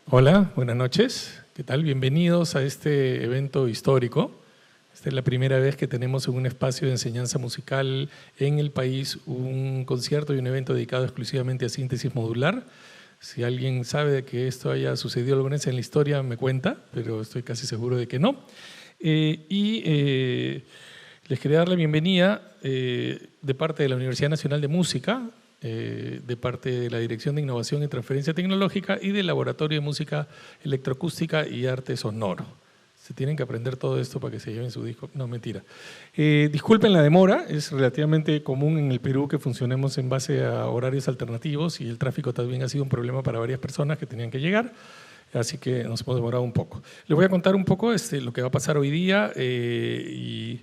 Hola, buenas noches. ¿Qué tal? Bienvenidos a este evento histórico. Esta es la primera vez que tenemos en un espacio de enseñanza musical en el país un concierto y un evento dedicado exclusivamente a síntesis modular. Si alguien sabe de que esto haya sucedido alguna vez en la historia, me cuenta, pero estoy casi seguro de que no. Les quería dar la bienvenida de parte de la Universidad Nacional de Música, de parte de la Dirección de Innovación y Transferencia Tecnológica y del Laboratorio de Música Electroacústica y Arte Sonoro. Se tienen que aprender todo esto para que se lleven su disco. No, mentira. Disculpen la demora, es relativamente común en el Perú que funcionemos en base a horarios alternativos y el tráfico también ha sido un problema para varias personas que tenían que llegar, así que nos hemos demorado un poco. Les voy a contar un poco lo que va a pasar hoy día y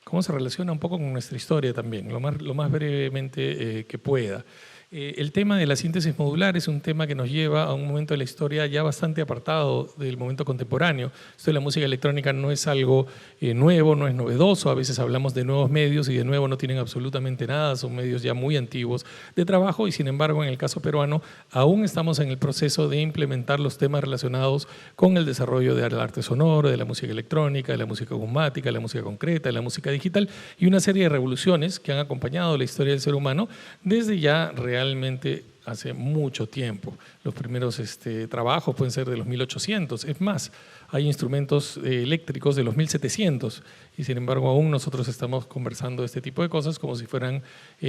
cómo se relaciona un poco con nuestra historia también, lo más brevemente que pueda. El tema de la síntesis modular es un tema que nos lleva a un momento de la historia ya bastante apartado del momento contemporáneo. Esto de la música electrónica no es algo nuevo, no es novedoso, a veces hablamos de nuevos medios y de nuevo no tienen absolutamente nada, son medios ya muy antiguos de trabajo y sin embargo en el caso peruano aún estamos en el proceso de implementar los temas relacionados con el desarrollo del arte sonoro, de la música electrónica, de la música automática, de la música concreta, de la música digital y una serie de revoluciones que han acompañado la historia del ser humano desde ya realmente hace mucho tiempo. Los primeros trabajos pueden ser de los 1800, es más, hay instrumentos eléctricos de los 1700 y sin embargo aún nosotros estamos conversando de este tipo de cosas como si fueran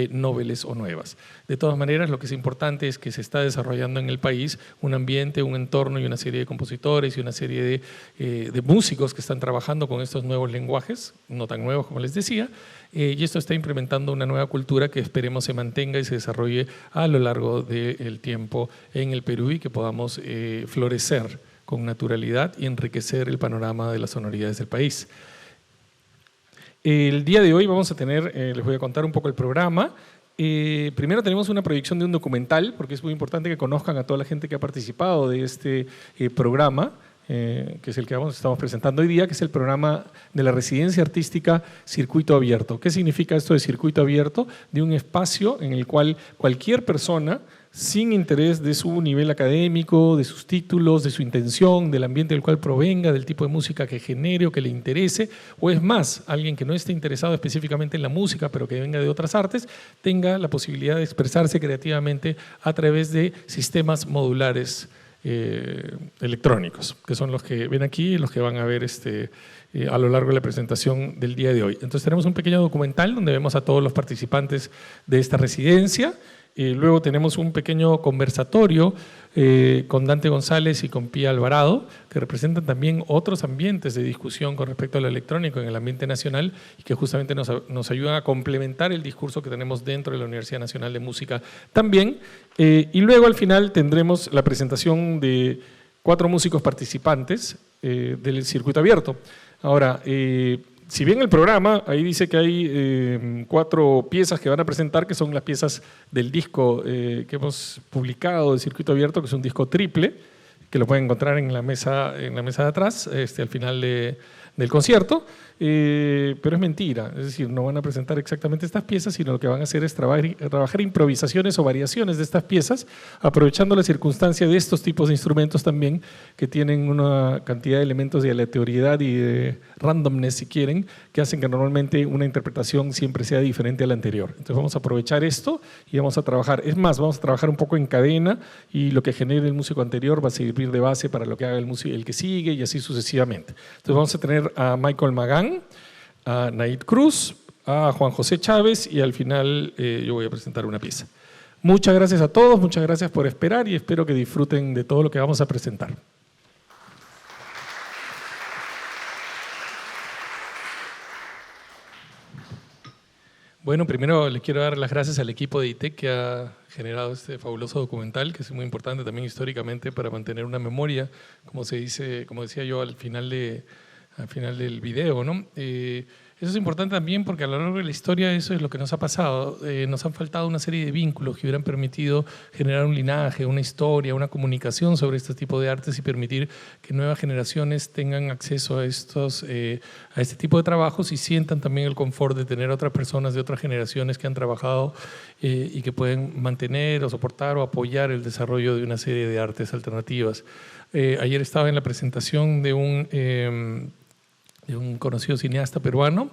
noveles o nuevas. De todas maneras, lo que es importante es que se está desarrollando en el país un ambiente, un entorno y una serie de compositores y una serie de músicos que están trabajando con estos nuevos lenguajes, no tan nuevos como les decía, y esto está implementando una nueva cultura que esperemos se mantenga y se desarrolle a lo largo del tiempo en el Perú y que podamos florecer con naturalidad y enriquecer el panorama de las sonoridades del país. El día de hoy vamos a tener, les voy a contar un poco el programa. Primero tenemos una proyección de un documental, porque es muy importante que conozcan a toda la gente que ha participado de este programa, que es el que estamos presentando hoy día, que es el programa de la residencia artística Circuito Abierto. ¿Qué significa esto de circuito abierto? De un espacio en el cual cualquier persona, sin interés de su nivel académico, de sus títulos, de su intención, del ambiente del cual provenga, del tipo de música que genere o que le interese, o es más, alguien que no esté interesado específicamente en la música, pero que venga de otras artes, tenga la posibilidad de expresarse creativamente a través de sistemas modulares electrónicos, que son los que ven aquí y los que van a ver a lo largo de la presentación del día de hoy. Entonces tenemos un pequeño documental donde vemos a todos los participantes de esta residencia. Luego tenemos un pequeño conversatorio con Dante González y con Pía Alvarado, que representan también otros ambientes de discusión con respecto a lo electrónico en el ambiente nacional y que justamente nos ayudan a complementar el discurso que tenemos dentro de la Universidad Nacional de Música también. Y luego al final tendremos la presentación de 4 músicos participantes del circuito abierto. Ahora, si bien el programa, ahí dice que hay 4 piezas que van a presentar, que son las piezas del disco que hemos publicado de Circuito Abierto, que es un disco triple, que lo pueden encontrar en la mesa de atrás, al final del concierto, pero es mentira, es decir, no van a presentar exactamente estas piezas, sino lo que van a hacer es trabajar improvisaciones o variaciones de estas piezas, aprovechando la circunstancia de estos tipos de instrumentos también, que tienen una cantidad de elementos de aleatoriedad y de randomness, si quieren, que hacen que normalmente una interpretación siempre sea diferente a la anterior. Entonces vamos a aprovechar esto y vamos a trabajar, es más, vamos a trabajar un poco en cadena y lo que genere el músico anterior va a servir de base para lo que haga el que sigue y así sucesivamente. Entonces vamos a tener a Michael Magán, a Naid Cruz, a Juan José Chávez y al final yo voy a presentar una pieza. Muchas gracias a todos, muchas gracias por esperar y espero que disfruten de todo lo que vamos a presentar. Bueno, primero les quiero dar las gracias al equipo de ITEC que ha generado este fabuloso documental, que es muy importante también históricamente para mantener una memoria, como se dice, como decía yo al final del video, ¿no? Eso es importante también porque a lo largo de la historia eso es lo que nos ha pasado. Nos han faltado una serie de vínculos que hubieran permitido generar un linaje, una historia, una comunicación sobre este tipo de artes y permitir que nuevas generaciones tengan acceso a este tipo de trabajos y sientan también el confort de tener a otras personas de otras generaciones que han trabajado y que pueden mantener o soportar o apoyar el desarrollo de una serie de artes alternativas. Ayer estaba en la presentación de un conocido cineasta peruano,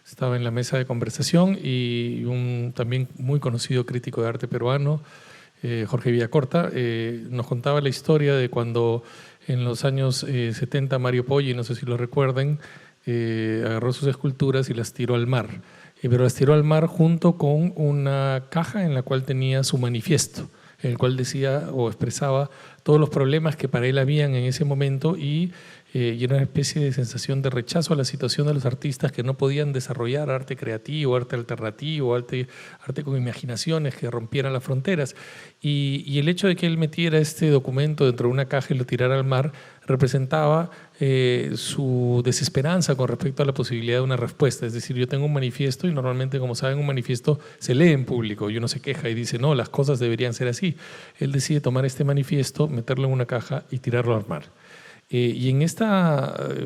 estaba en la mesa de conversación, y un también muy conocido crítico de arte peruano, Jorge Villacorta, nos contaba la historia de cuando en los años 70 Mario Poggi, no sé si lo recuerden, agarró sus esculturas y las tiró al mar, pero las tiró al mar junto con una caja en la cual tenía su manifiesto, en el cual decía o expresaba todos los problemas que para él habían en ese momento y era una especie de sensación de rechazo a la situación de los artistas que no podían desarrollar arte creativo, arte alternativo, arte con imaginaciones que rompieran las fronteras. Y el hecho de que él metiera este documento dentro de una caja y lo tirara al mar representaba su desesperanza con respecto a la posibilidad de una respuesta. Es decir, yo tengo un manifiesto y normalmente, como saben, un manifiesto se lee en público y uno se queja y dice, no, las cosas deberían ser así. Él decide tomar este manifiesto, meterlo en una caja y tirarlo al mar. Y en este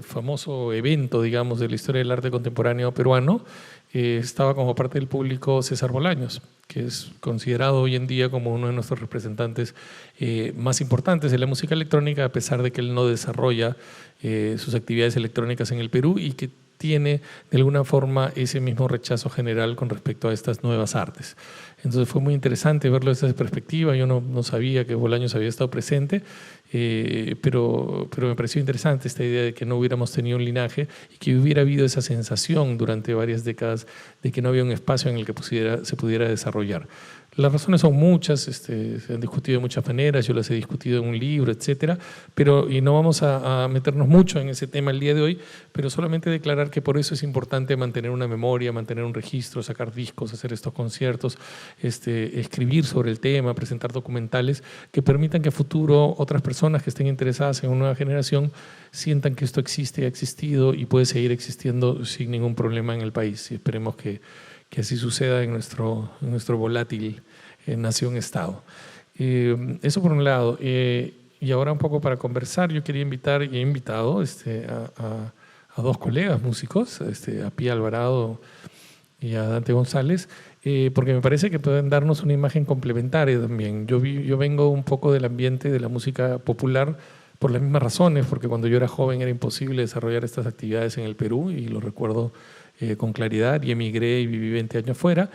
famoso evento, digamos, de la historia del arte contemporáneo peruano, estaba como parte del público César Bolaños, que es considerado hoy en día como uno de nuestros representantes más importantes de la música electrónica, a pesar de que él no desarrolla sus actividades electrónicas en el Perú y que tiene de alguna forma ese mismo rechazo general con respecto a estas nuevas artes. Entonces fue muy interesante verlo desde esa perspectiva. Yo no sabía que Bolaños había estado presente, pero me pareció interesante esta idea de que no hubiéramos tenido un linaje y que hubiera habido esa sensación durante varias décadas de que no había un espacio en el que se pudiera desarrollar. Las razones son muchas, se han discutido de muchas maneras, yo las he discutido en un libro, etcétera, y no vamos a meternos mucho en ese tema el día de hoy, pero solamente declarar que por eso es importante mantener una memoria, mantener un registro, sacar discos, hacer estos conciertos, escribir sobre el tema, presentar documentales que permitan que a futuro otras personas que estén interesadas en una nueva generación sientan que esto existe, ha existido y puede seguir existiendo sin ningún problema en el país. Y esperemos que así suceda en nuestro volátil nación-estado. Eso por un lado. Y ahora un poco para conversar, yo quería invitar y he invitado a dos colegas músicos, a Pía Alvarado y a Dante González, porque me parece que pueden darnos una imagen complementaria también. Yo vengo un poco del ambiente de la música popular por las mismas razones, porque cuando yo era joven era imposible desarrollar estas actividades en el Perú y lo recuerdo con claridad, y emigré y viví 20 años fuera,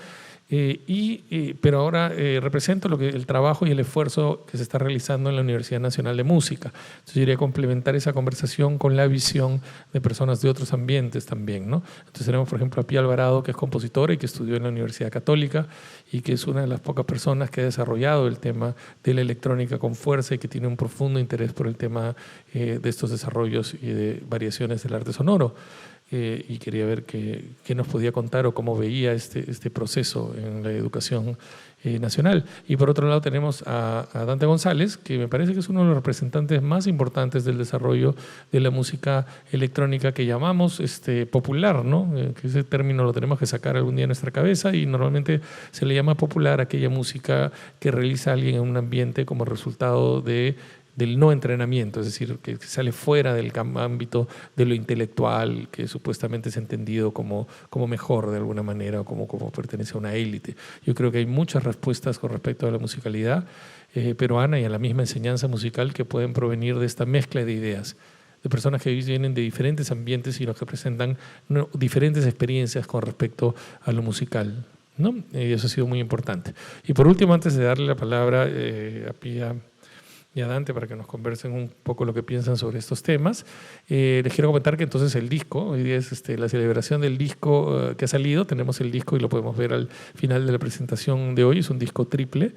pero ahora represento el trabajo y el esfuerzo que se está realizando en la Universidad Nacional de Música. Entonces yo quería complementar esa conversación con la visión de personas de otros ambientes también, ¿no? Entonces tenemos, por ejemplo, a Pía Alvarado, que es compositora y que estudió en la Universidad Católica y que es una de las pocas personas que ha desarrollado el tema de la electrónica con fuerza y que tiene un profundo interés por el tema de estos desarrollos y de variaciones del arte sonoro. Y quería ver qué nos podía contar o cómo veía este proceso en la educación nacional. Y por otro lado tenemos a Dante González, que me parece que es uno de los representantes más importantes del desarrollo de la música electrónica que llamamos popular, ¿no? Que ese término lo tenemos que sacar algún día de nuestra cabeza y normalmente se le llama popular a aquella música que realiza alguien en un ambiente como resultado del no entrenamiento, es decir, que sale fuera del ámbito de lo intelectual, que supuestamente es entendido como mejor de alguna manera o como pertenece a una élite. Yo creo que hay muchas respuestas con respecto a la musicalidad peruana y a la misma enseñanza musical que pueden provenir de esta mezcla de ideas, de personas que vienen de diferentes ambientes y los que presentan diferentes experiencias con respecto a lo musical, ¿no? Y eso ha sido muy importante. Y por último, antes de darle la palabra a Pía y a Dante para que nos conversen un poco lo que piensan sobre estos temas, les quiero comentar que entonces el disco, hoy día es la celebración del disco que ha salido. Tenemos el disco y lo podemos ver al final de la presentación de hoy. Es un disco triple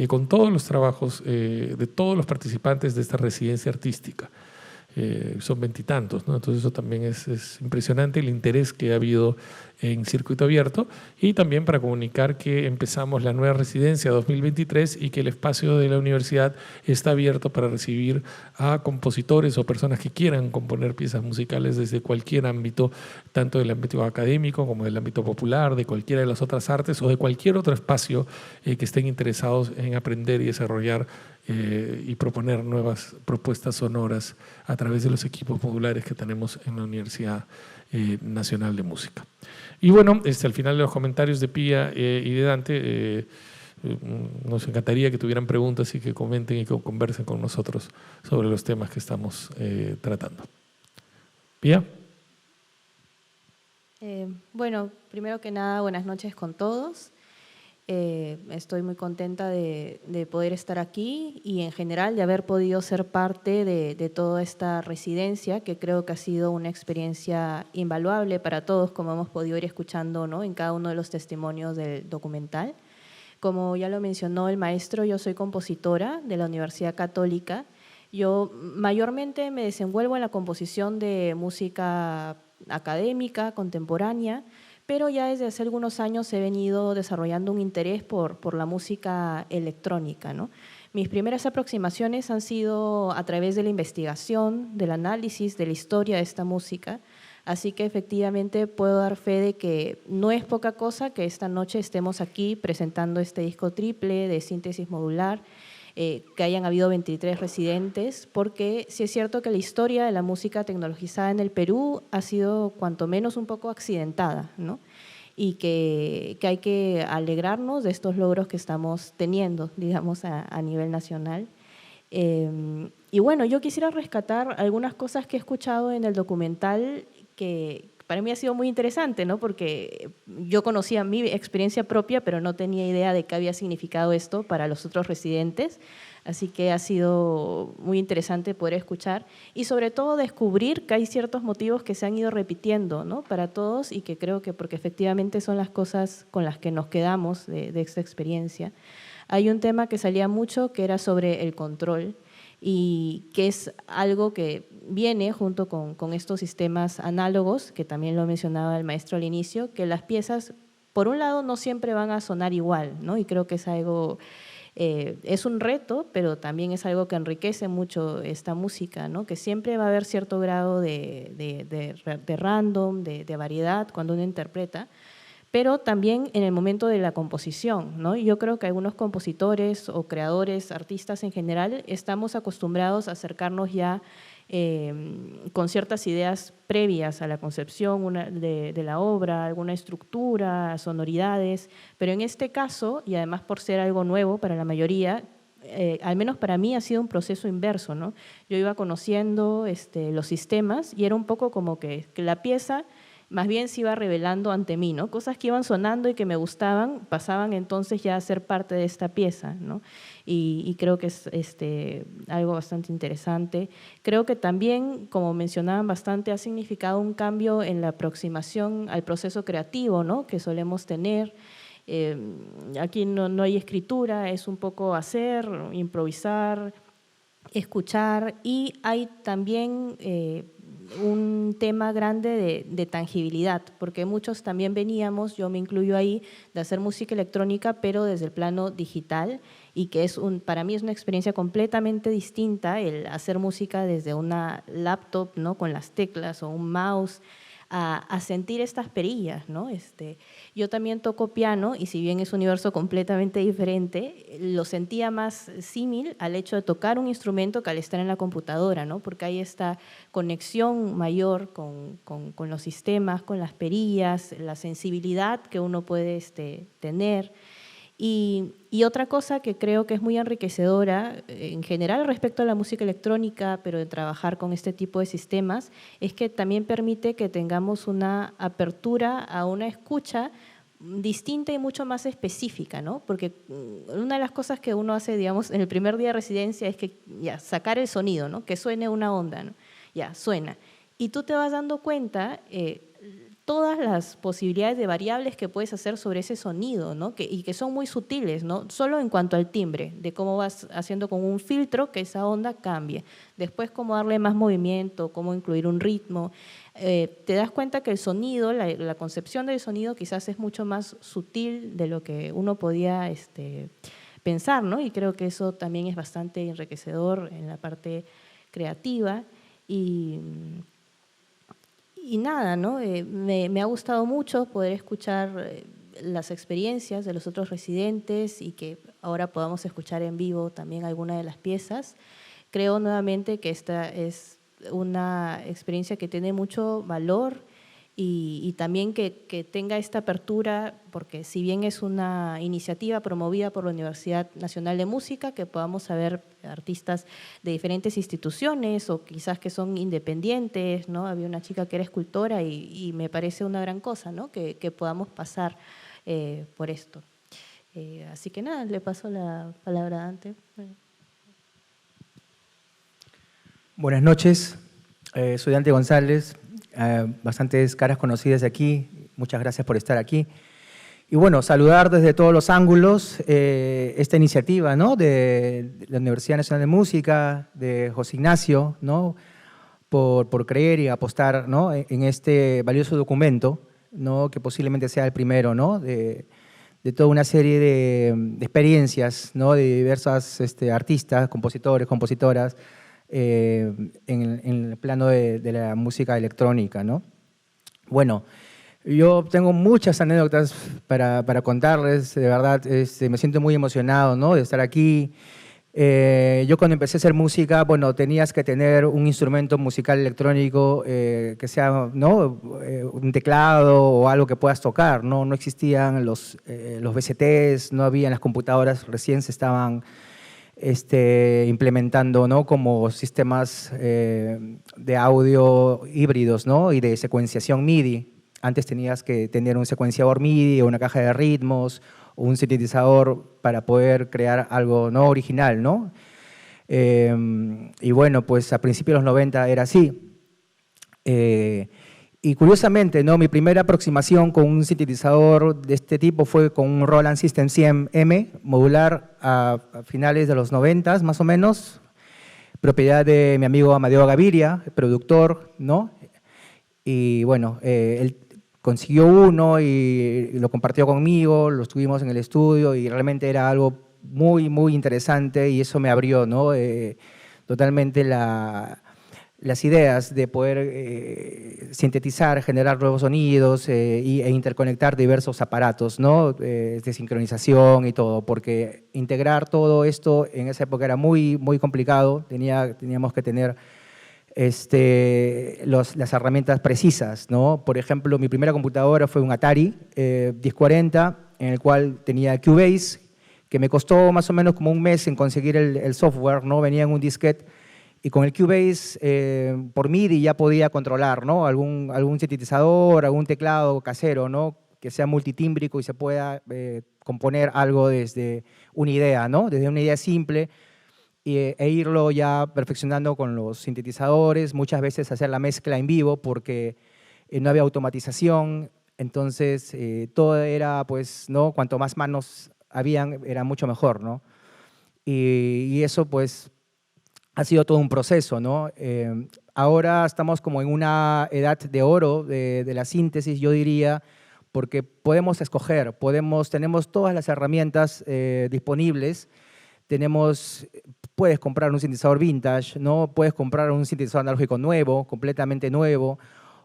con todos los trabajos de todos los participantes de esta residencia artística. son 20 y tantos, ¿no? Entonces eso también es impresionante el interés que ha habido en circuito abierto, y también para comunicar que empezamos la nueva residencia 2023 y que el espacio de la universidad está abierto para recibir a compositores o personas que quieran componer piezas musicales desde cualquier ámbito, tanto del ámbito académico como del ámbito popular, de cualquiera de las otras artes o de cualquier otro espacio que estén interesados en aprender y desarrollar y proponer nuevas propuestas sonoras a través de los equipos modulares que tenemos en la Universidad Nacional de Música. Y bueno, al final de los comentarios de Pía y de Dante, nos encantaría que tuvieran preguntas y que comenten y que conversen con nosotros sobre los temas que estamos tratando. Pía. Bueno, primero que nada, buenas noches con todos. Estoy muy contenta de poder estar aquí y en general de haber podido ser parte de toda esta residencia, que creo que ha sido una experiencia invaluable para todos, como hemos podido ir escuchando, ¿no?, en cada uno de los testimonios del documental. Como ya lo mencionó el maestro, yo soy compositora de la Universidad Católica. Yo mayormente me desenvuelvo en la composición de música académica, contemporánea, pero ya desde hace algunos años he venido desarrollando un interés por la música electrónica, ¿no? Mis primeras aproximaciones han sido a través de la investigación, del análisis, de la historia de esta música, así que efectivamente puedo dar fe de que no es poca cosa que esta noche estemos aquí presentando este disco triple de síntesis modular, que hayan habido 23 residentes, porque sí es cierto que la historia de la música tecnologizada en el Perú ha sido cuanto menos un poco accidentada, ¿no? Y que hay que alegrarnos de estos logros que estamos teniendo, digamos, a nivel nacional. Y bueno, yo quisiera rescatar algunas cosas que he escuchado en el documental que para mí ha sido muy interesante, ¿no? Porque yo conocía mi experiencia propia, pero no tenía idea de qué había significado esto para los otros residentes. Así que ha sido muy interesante poder escuchar y sobre todo descubrir que hay ciertos motivos que se han ido repitiendo, ¿no?, para todos, y que creo que porque efectivamente son las cosas con las que nos quedamos de esta experiencia. Hay un tema que salía mucho que era sobre el control, y que es algo que viene junto con estos sistemas análogos, que también lo mencionaba el maestro al inicio, que las piezas, por un lado, no siempre van a sonar igual, ¿no? Y creo que es algo, es un reto, pero también es algo que enriquece mucho esta música, ¿no? Que siempre va a haber cierto grado de random, de variedad cuando uno interpreta, pero también en el momento de la composición, ¿no? Yo creo que algunos compositores o creadores, artistas en general, estamos acostumbrados a acercarnos ya con ciertas ideas previas a la concepción de la obra, alguna estructura, sonoridades, pero en este caso, y además por ser algo nuevo para la mayoría, al menos para mí ha sido un proceso inverso, ¿no? Yo iba conociendo los sistemas y era un poco como que la pieza más bien se iba revelando ante mí, ¿no? Cosas que iban sonando y que me gustaban, pasaban entonces ya a ser parte de esta pieza, ¿no? Y creo que es algo bastante interesante. Creo que también, como mencionaban bastante, ha significado un cambio en la aproximación al proceso creativo, ¿no?, que solemos tener. Aquí no hay escritura, es un poco hacer, improvisar, escuchar, y hay también un tema grande de tangibilidad, porque muchos también veníamos, yo me incluyo ahí, de hacer música electrónica, pero desde el plano digital, y que para mí es una experiencia completamente distinta el hacer música desde una laptop, ¿no?, con las teclas o un mouse, a sentir estas perillas, ¿no? Yo también toco piano y si bien es un universo completamente diferente, lo sentía más símil al hecho de tocar un instrumento que al estar en la computadora, ¿no? Porque hay esta conexión mayor con los sistemas, con las perillas, la sensibilidad que uno puede tener. Y otra cosa que creo que es muy enriquecedora en general respecto a la música electrónica, pero de trabajar con este tipo de sistemas, es que también permite que tengamos una apertura a una escucha distinta y mucho más específica, ¿no? Porque una de las cosas que uno hace, digamos, en el primer día de residencia es que ya sacar el sonido, ¿no?, que suene una onda, ¿no? Ya, suena. Y tú te vas dando cuenta todas las posibilidades de variables que puedes hacer sobre ese sonido, ¿no? Y que son muy sutiles, ¿no? Solo en cuanto al timbre, de cómo vas haciendo con un filtro que esa onda cambie. Después, cómo darle más movimiento, cómo incluir un ritmo. Te das cuenta que el sonido, la concepción del sonido quizás es mucho más sutil de lo que uno podía pensar, ¿no? Y creo que eso también es bastante enriquecedor en la parte creativa. Y nada, ¿no? Me ha gustado mucho poder escuchar las experiencias de los otros residentes y que ahora podamos escuchar en vivo también alguna de las piezas. Creo nuevamente que esta es una experiencia que tiene mucho valor y también que tenga esta apertura, porque si bien es una iniciativa promovida por la Universidad Nacional de Música, que podamos saber artistas de diferentes instituciones o quizás que son independientes, ¿no? Había una chica que era escultora y me parece una gran cosa, ¿no? Que podamos pasar por esto. Así que nada, le paso la palabra a Dante. Buenas noches, soy Dante González, bastantes caras conocidas de aquí, muchas gracias por estar aquí. Y bueno, saludar desde todos los ángulos esta iniciativa, ¿no? de la Universidad Nacional de Música, de José Ignacio, ¿no? por creer y apostar, ¿no? en este valioso documento, ¿no? Que posiblemente sea el primero, ¿no? de toda una serie de experiencias, ¿no? De diversas artistas, compositores, compositoras, en el plano de la música electrónica, ¿no? Bueno, yo tengo muchas anécdotas para contarles, de verdad, me siento muy emocionado, ¿no? De estar aquí. Yo cuando empecé a hacer música, bueno, tenías que tener un instrumento musical electrónico que sea, ¿no? Un teclado o algo que puedas tocar, ¿no? No existían los VSTs, no habían las computadoras, recién se estaban implementando, ¿no? Como sistemas de audio híbridos, ¿no? Y de secuenciación MIDI. Antes tenías que tener un secuenciador MIDI o una caja de ritmos o un sintetizador para poder crear algo no original, ¿no? Y bueno, pues a principios de los 90 era así. Y curiosamente, ¿no? Mi primera aproximación con un sintetizador de este tipo fue con un Roland System 100M modular a finales de los 90 más o menos, propiedad de mi amigo Amadeo Gaviria, productor, ¿no? Y bueno, él consiguió uno y lo compartió conmigo, lo estuvimos en el estudio y realmente era algo muy, muy interesante y eso me abrió, ¿no? Totalmente las ideas de poder sintetizar, generar nuevos sonidos e interconectar diversos aparatos, ¿no? De sincronización y todo, porque integrar todo esto en esa época era muy, muy complicado, teníamos que tener las herramientas precisas, ¿no? Por ejemplo, mi primera computadora fue un Atari 1040, en el cual tenía Cubase, que me costó más o menos como un mes en conseguir el software, ¿no? Venía en un disquete. Y con el Cubase, por MIDI ya podía controlar, ¿no? Algún sintetizador, algún teclado casero, ¿no? Que sea multitímbrico y se pueda componer algo desde una idea, ¿no? Desde una idea simple e irlo ya perfeccionando con los sintetizadores, muchas veces hacer la mezcla en vivo porque no había automatización, entonces todo era, pues, ¿no? Cuanto más manos habían, era mucho mejor, ¿no? Y eso, pues, ha sido todo un proceso, ¿no? Ahora estamos como en una edad de oro de la síntesis, yo diría, porque podemos escoger, tenemos todas las herramientas disponibles, puedes comprar un sintetizador vintage, ¿no? Puedes comprar un sintetizador analógico nuevo, completamente nuevo,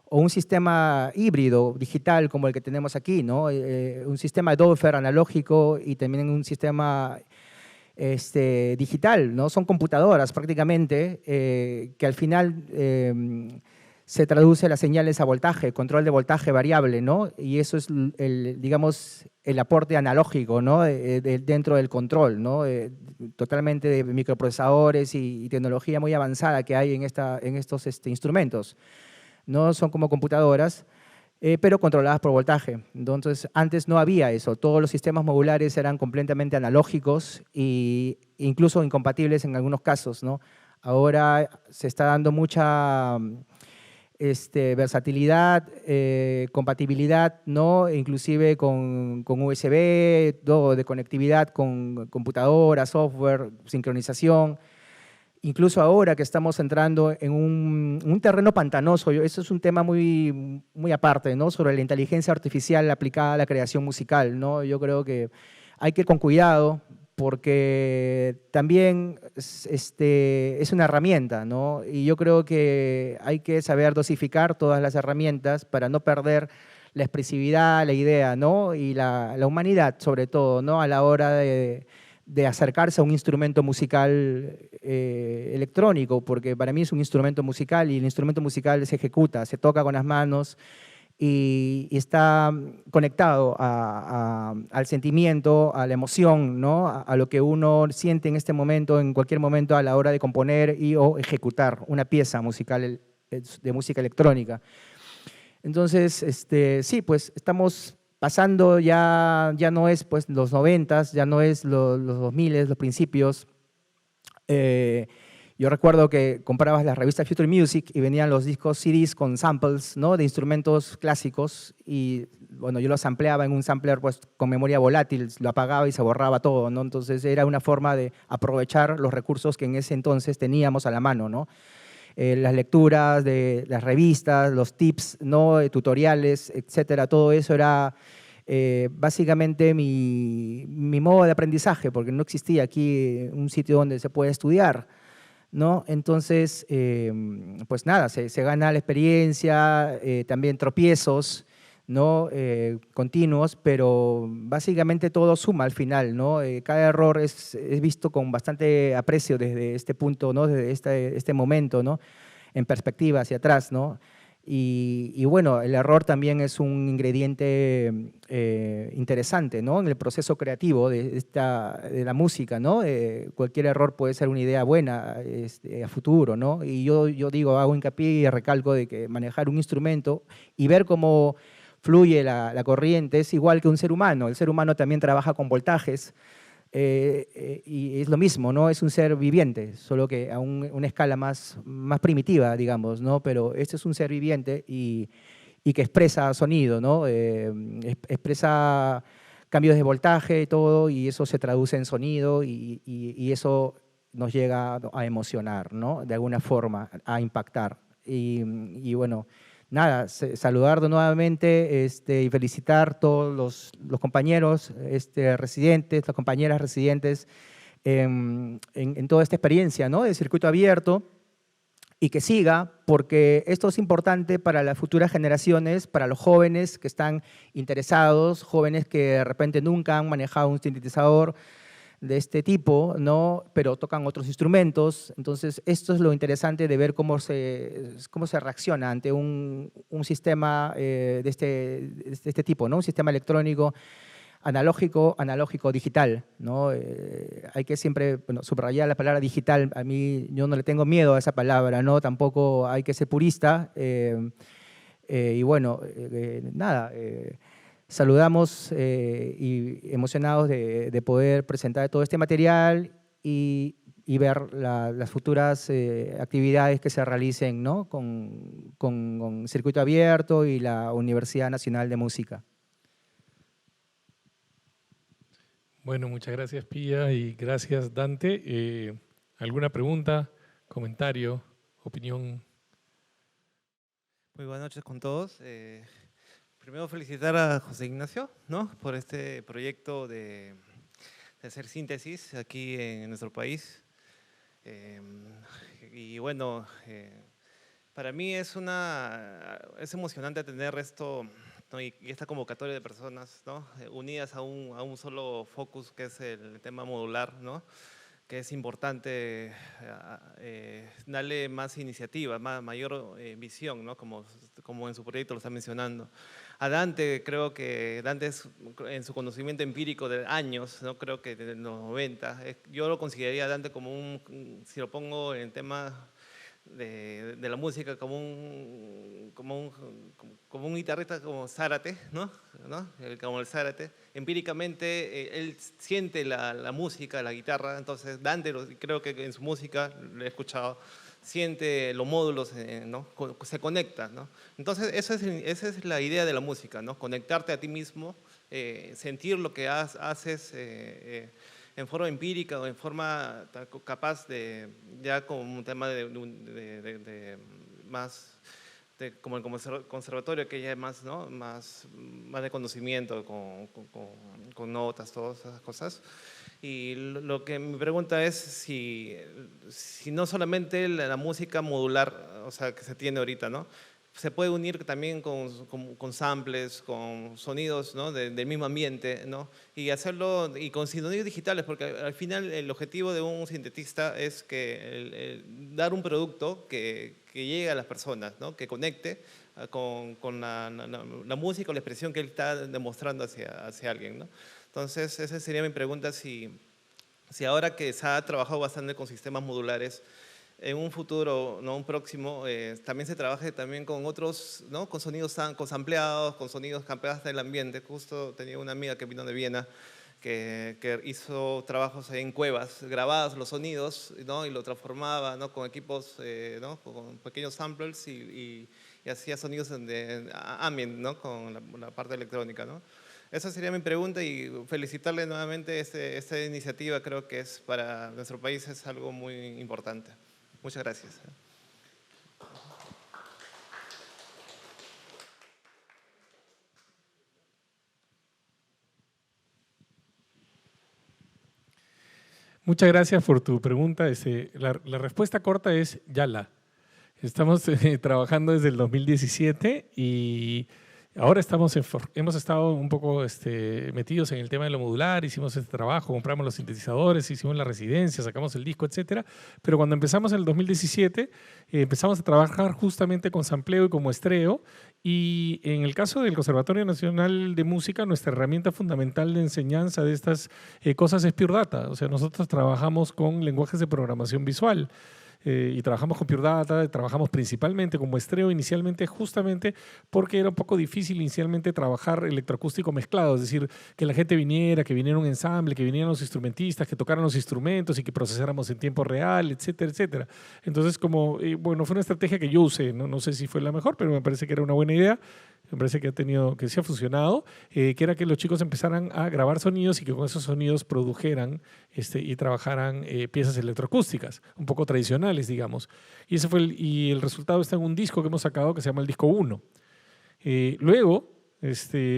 o un sistema híbrido, digital, como el que tenemos aquí, ¿no? Un sistema Doppler analógico y también un sistema digital, ¿no? Son computadoras prácticamente que al final se traduce las señales a voltaje, control de voltaje variable, ¿no? Y eso es digamos, el aporte analógico, ¿no? Dentro del control, ¿no? Totalmente de microprocesadores y tecnología muy avanzada que hay en estos instrumentos, ¿no? Son como computadoras, pero controladas por voltaje. Entonces, antes no había eso. Todos los sistemas modulares eran completamente analógicos e incluso incompatibles en algunos casos, ¿no? Ahora se está dando mucha versatilidad, compatibilidad, ¿no? Inclusive con USB, todo de conectividad con computadora, software, sincronización. Incluso ahora que estamos entrando en un terreno pantanoso, eso es un tema muy, muy aparte, ¿no? Sobre la inteligencia artificial aplicada a la creación musical, ¿no? Yo creo que hay que ir con cuidado porque también es una herramienta, ¿no? Y yo creo que hay que saber dosificar todas las herramientas para no perder la expresividad, la idea, ¿no? Y la humanidad, sobre todo, ¿no? A la hora de acercarse a un instrumento musical electrónico, porque para mí es un instrumento musical y el instrumento musical se ejecuta, se toca con las manos y está conectado al sentimiento, a la emoción, ¿no? A lo que uno siente en este momento, en cualquier momento a la hora de componer o ejecutar una pieza musical de música electrónica. Entonces, sí, pues estamos pasando, ya no es pues los 90s, ya no es los 2000s, los principios. Yo recuerdo que comprabas las revistas Future Music y venían los discos CDs con samples, ¿no? De instrumentos clásicos y bueno, yo los ampliaba en un sampler pues, con memoria volátil, lo apagaba y se borraba todo, ¿no? Entonces era una forma de aprovechar los recursos que en ese entonces teníamos a la mano, ¿no? Las lecturas de las revistas, los tips, ¿no? Tutoriales, etcétera, todo eso era básicamente mi modo de aprendizaje, porque no existía aquí un sitio donde se puede estudiar, ¿no? Entonces, pues nada, se gana la experiencia, también tropiezos, ¿no? Continuos, pero básicamente todo suma al final, ¿no? Cada error es visto con bastante aprecio desde este punto, ¿no? Desde este momento, ¿no? En perspectiva hacia atrás, ¿no? Y bueno, el error también es un ingrediente interesante, ¿no? En el proceso creativo de la música, ¿no? Cualquier error puede ser una idea buena a futuro, ¿no? Y yo digo, hago hincapié y recalco de que manejar un instrumento y ver cómo fluye la corriente es igual que un ser humano. El ser humano también trabaja con voltajes, y es lo mismo, ¿no? Es un ser viviente, solo que a una escala más primitiva, digamos, ¿no? Pero este es un ser viviente y que expresa sonido, ¿no? Expresa cambios de voltaje y todo, y eso se traduce en sonido y eso nos llega a emocionar, ¿no? De alguna forma, a impactar. Y bueno, nada, saludar nuevamente y felicitar a todos los compañeros residentes, las compañeras residentes en toda esta experiencia, ¿no? De circuito abierto y que siga, porque esto es importante para las futuras generaciones, para los jóvenes que están interesados, jóvenes que de repente nunca han manejado un sintetizador de este tipo, ¿no? Pero tocan otros instrumentos. Entonces, esto es lo interesante de ver cómo se reacciona ante un sistema de este tipo, ¿no? Un sistema electrónico analógico digital, ¿no? Hay que siempre subrayar la palabra digital. A mí yo no le tengo miedo a esa palabra, ¿no? Tampoco hay que ser purista. Y bueno, nada, saludamos y emocionados de poder presentar todo este material y ver las futuras actividades que se realicen, ¿no? con Circuito Abierto y la Universidad Nacional de Música. Bueno, muchas gracias Pía y gracias Dante. ¿Alguna pregunta, comentario, opinión? Muy buenas noches con todos. Primero felicitar a José Ignacio, ¿no? Por este proyecto de hacer síntesis aquí en nuestro país. Y bueno, para mí es emocionante tener esto, ¿no? y esta convocatoria de personas, ¿no? Unidas a un solo focus, que es el tema modular, ¿no? Que es importante darle más iniciativa, mayor visión, ¿no? Como en su proyecto lo está mencionando. A Dante, creo que Dante en su conocimiento empírico de años, ¿no? Creo que de los 90, yo lo consideraría a Dante como si lo pongo en el tema de la música, como un guitarrista como Zárate, ¿no? Como el Zárate. Empíricamente, él siente la música, la guitarra, entonces Dante creo que en su música lo he escuchado, siente los módulos, ¿no? Se conecta, ¿no? Entonces, esa es la idea de la música, ¿no? Conectarte a ti mismo, sentir lo que haces en forma empírica o en forma capaz de, ya como un tema de más, como el conservatorio, que ya es más, ¿no? más de conocimiento, con notas, todas esas cosas. Y lo que mi pregunta es si no solamente la música modular, o sea, que se tiene ahorita, ¿no? Se puede unir también con samples, con sonidos, ¿no? del mismo ambiente, ¿no? Y hacerlo y con sonidos digitales, porque al final el objetivo de un sintetista es que dar un producto que llegue a las personas, ¿no? Que conecte con la música o la expresión que él está demostrando hacia alguien, ¿no? Entonces, esa sería mi pregunta, si ahora que se ha trabajado bastante con sistemas modulares, en un futuro, ¿no? Un próximo, también se trabaje también con otros, ¿no? Con sonidos con sampleados, con sonidos campeados del ambiente. Justo tenía una amiga que vino de Viena que hizo trabajos en cuevas, grabadas los sonidos, ¿no? Y lo transformaba, ¿no? Con equipos, ¿no? Con pequeños samplers y hacía sonidos ambient, ¿no? Con la parte electrónica, ¿no? Esa sería mi pregunta y felicitarle nuevamente esta iniciativa. Creo que para nuestro país es algo muy importante. Muchas gracias. Muchas gracias por tu pregunta. La respuesta corta es Yala. Estamos trabajando desde el 2017 y ahora hemos estado un poco metidos en el tema de lo modular, hicimos este trabajo, compramos los sintetizadores, hicimos la residencia, sacamos el disco, etcétera. Pero cuando empezamos en el 2017, empezamos a trabajar justamente con sampleo y con muestreo. Y en el caso del Conservatorio Nacional de Música, nuestra herramienta fundamental de enseñanza de estas cosas es Pure Data. O sea, nosotros trabajamos con lenguajes de programación visual. Y trabajamos con Pure Data, trabajamos principalmente con muestreo inicialmente justamente porque era un poco difícil inicialmente trabajar electroacústico mezclado, es decir, que la gente viniera, que viniera un ensamble, que vinieran los instrumentistas, que tocaran los instrumentos y que procesáramos en tiempo real, etcétera, etcétera. Entonces, bueno, fue una estrategia que yo usé, no sé si fue la mejor, pero me parece que era una buena idea. Me parece que sí ha funcionado, que era que los chicos empezaran a grabar sonidos y que con esos sonidos produjeran y trabajaran piezas electroacústicas, un poco tradicionales, digamos. Y el resultado está en un disco que hemos sacado que se llama el disco 1. Luego,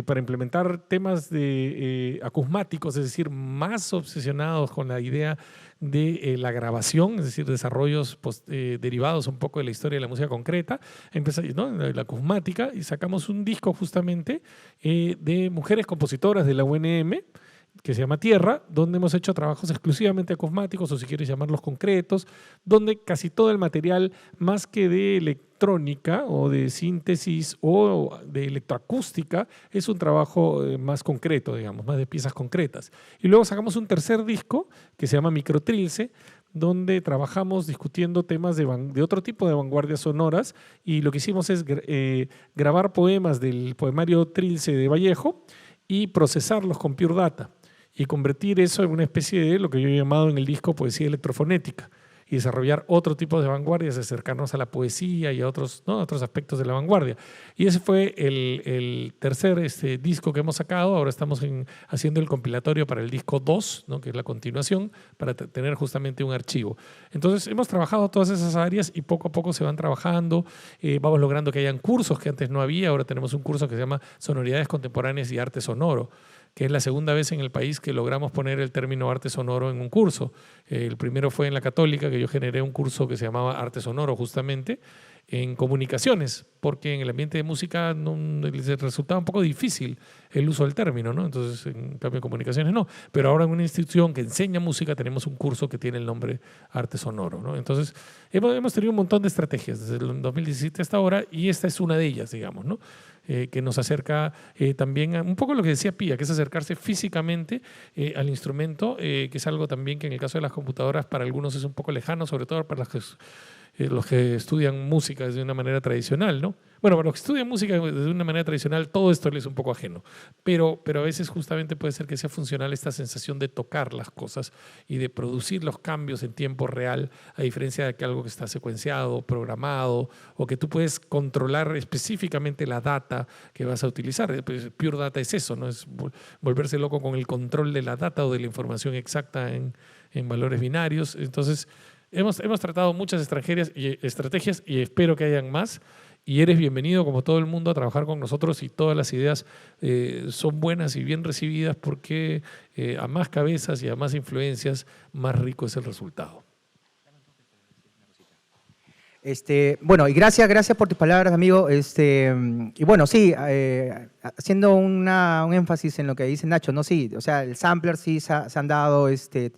para implementar temas acusmáticos, es decir, más obsesionados con la idea de la grabación, es decir, desarrollos derivados un poco de la historia de la música concreta, ¿no? La acusmática, y sacamos un disco justamente de mujeres compositoras de la UNM, que se llama Tierra, donde hemos hecho trabajos exclusivamente acusmáticos, o si quieres llamarlos concretos, donde casi todo el material, más que de electrónica o de síntesis o de electroacústica, es un trabajo más concreto, digamos, más de piezas concretas. Y luego sacamos un tercer disco que se llama Microtrilce, donde trabajamos discutiendo temas de otro tipo de vanguardias sonoras, y lo que hicimos es grabar poemas del poemario Trilce de Vallejo y procesarlos con Pure Data y convertir eso en una especie de lo que yo he llamado en el disco poesía electrofonética, y desarrollar otro tipo de vanguardias, acercarnos a la poesía y a otros, ¿no? Otros aspectos de la vanguardia. Y ese fue el tercer disco que hemos sacado. Ahora estamos haciendo el compilatorio para el disco 2, ¿no? Que es la continuación, para tener justamente un archivo. Entonces hemos trabajado todas esas áreas y poco a poco se van trabajando. Vamos logrando que hayan cursos que antes no había. Ahora tenemos un curso que se llama Sonoridades Contemporáneas y Arte Sonoro, que es la segunda vez en el país que logramos poner el término arte sonoro en un curso. El primero fue en la Católica, que yo generé un curso que se llamaba Arte Sonoro, justamente, en comunicaciones, porque en el ambiente de música les resultaba un poco difícil el uso del término, ¿no? Entonces, en cambio, en comunicaciones no. Pero ahora en una institución que enseña música tenemos un curso que tiene el nombre Arte Sonoro, ¿no? Entonces, hemos tenido un montón de estrategias desde el 2017 hasta ahora, y esta es una de ellas, digamos, ¿no? Que nos acerca también a un poco lo que decía Pía, que es acercarse físicamente al instrumento, que es algo también que en el caso de las computadoras para algunos es un poco lejano, sobre todo para las que los que estudian música de una manera tradicional, ¿no? Bueno, para los que estudian música de una manera tradicional, todo esto les es un poco ajeno, pero a veces justamente puede ser que sea funcional esta sensación de tocar las cosas y de producir los cambios en tiempo real, a diferencia de que algo que está secuenciado, programado, o que tú puedes controlar específicamente la data que vas a utilizar. Pues Pure Data es eso, ¿no? Es volverse loco con el control de la data o de la información exacta en valores binarios. Entonces, hemos tratado muchas estrategias y espero que hayan más. Y eres bienvenido, como todo el mundo, a trabajar con nosotros y todas las ideas son buenas y bien recibidas porque a más cabezas y a más influencias, más rico es el resultado. Bueno, y gracias por tus palabras, amigo. Y bueno, sí, haciendo un énfasis en lo que dice Nacho, ¿no? Sí, o sea, el sampler sí se han dado,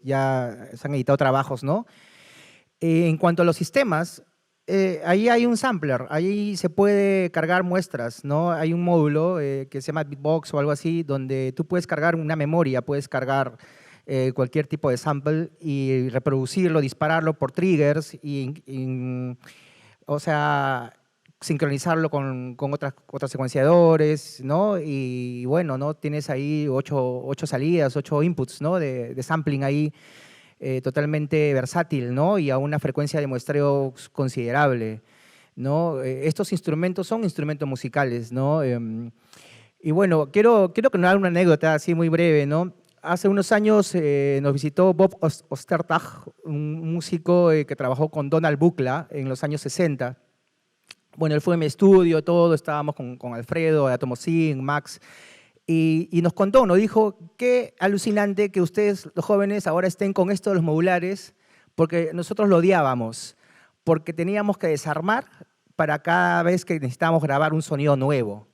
ya se han editado trabajos, ¿no? En cuanto a los sistemas, ahí hay un sampler, ahí se puede cargar muestras, ¿no? Hay un módulo que se llama Beatbox o algo así, donde tú puedes cargar una memoria, puedes cargar cualquier tipo de sample y reproducirlo, dispararlo por triggers o sea, sincronizarlo con otros secuenciadores, ¿no? Y bueno, ¿no? Tienes ahí 8 salidas, 8 inputs, ¿no? de sampling ahí. Totalmente versátil, ¿no? Y a una frecuencia de muestreo considerable, ¿no? Estos instrumentos son instrumentos musicales, ¿no? Y bueno, quiero contar una anécdota así muy breve, ¿no? Hace unos años nos visitó Bob Ostertag, un músico que trabajó con Donald Buchla en los años 60. Bueno, él fue en mi estudio, todo, estábamos con Alfredo, Atomo Sin, Max, y nos contó, nos dijo, qué alucinante que ustedes, los jóvenes, ahora estén con esto de los modulares, porque nosotros lo odiábamos, porque teníamos que desarmar para cada vez que necesitábamos grabar un sonido nuevo,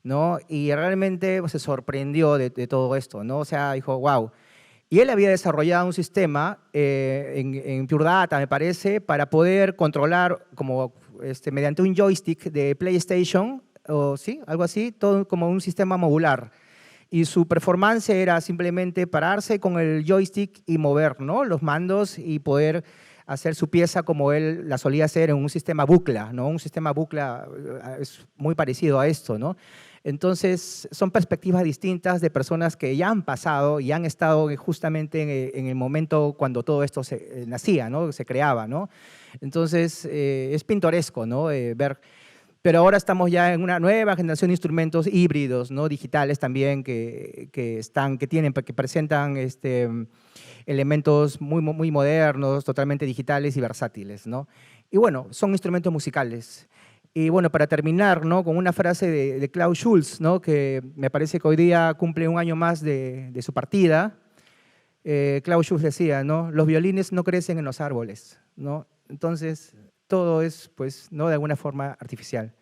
¿no? Y realmente se sorprendió de todo esto, ¿no? O sea, dijo, wow. Y él había desarrollado un sistema en Pure Data, me parece, para poder controlar como, mediante un joystick de PlayStation, o sí, algo así, todo como un sistema modular. Y su performance era simplemente pararse con el joystick y mover, ¿no? Los mandos y poder hacer su pieza como él la solía hacer en un sistema bucla, ¿no? Un sistema bucla es muy parecido a esto, ¿no? Entonces, son perspectivas distintas de personas que ya han pasado y han estado justamente en el momento cuando todo esto nacía, ¿no? Se creaba, ¿no? Entonces, es pintoresco, ¿no? Ver. Pero ahora estamos ya en una nueva generación de instrumentos híbridos, ¿no? Digitales también, que presentan elementos muy modernos, totalmente digitales y versátiles, ¿no? Y bueno, son instrumentos musicales. Y bueno, para terminar, ¿no? Con una frase de Klaus Schulze, ¿no? Que me parece que hoy día cumple un año más de su partida. Klaus Schulze decía, ¿no? Los violines no crecen en los árboles, ¿no? Entonces, todo es, pues, ¿no? De alguna forma artificial.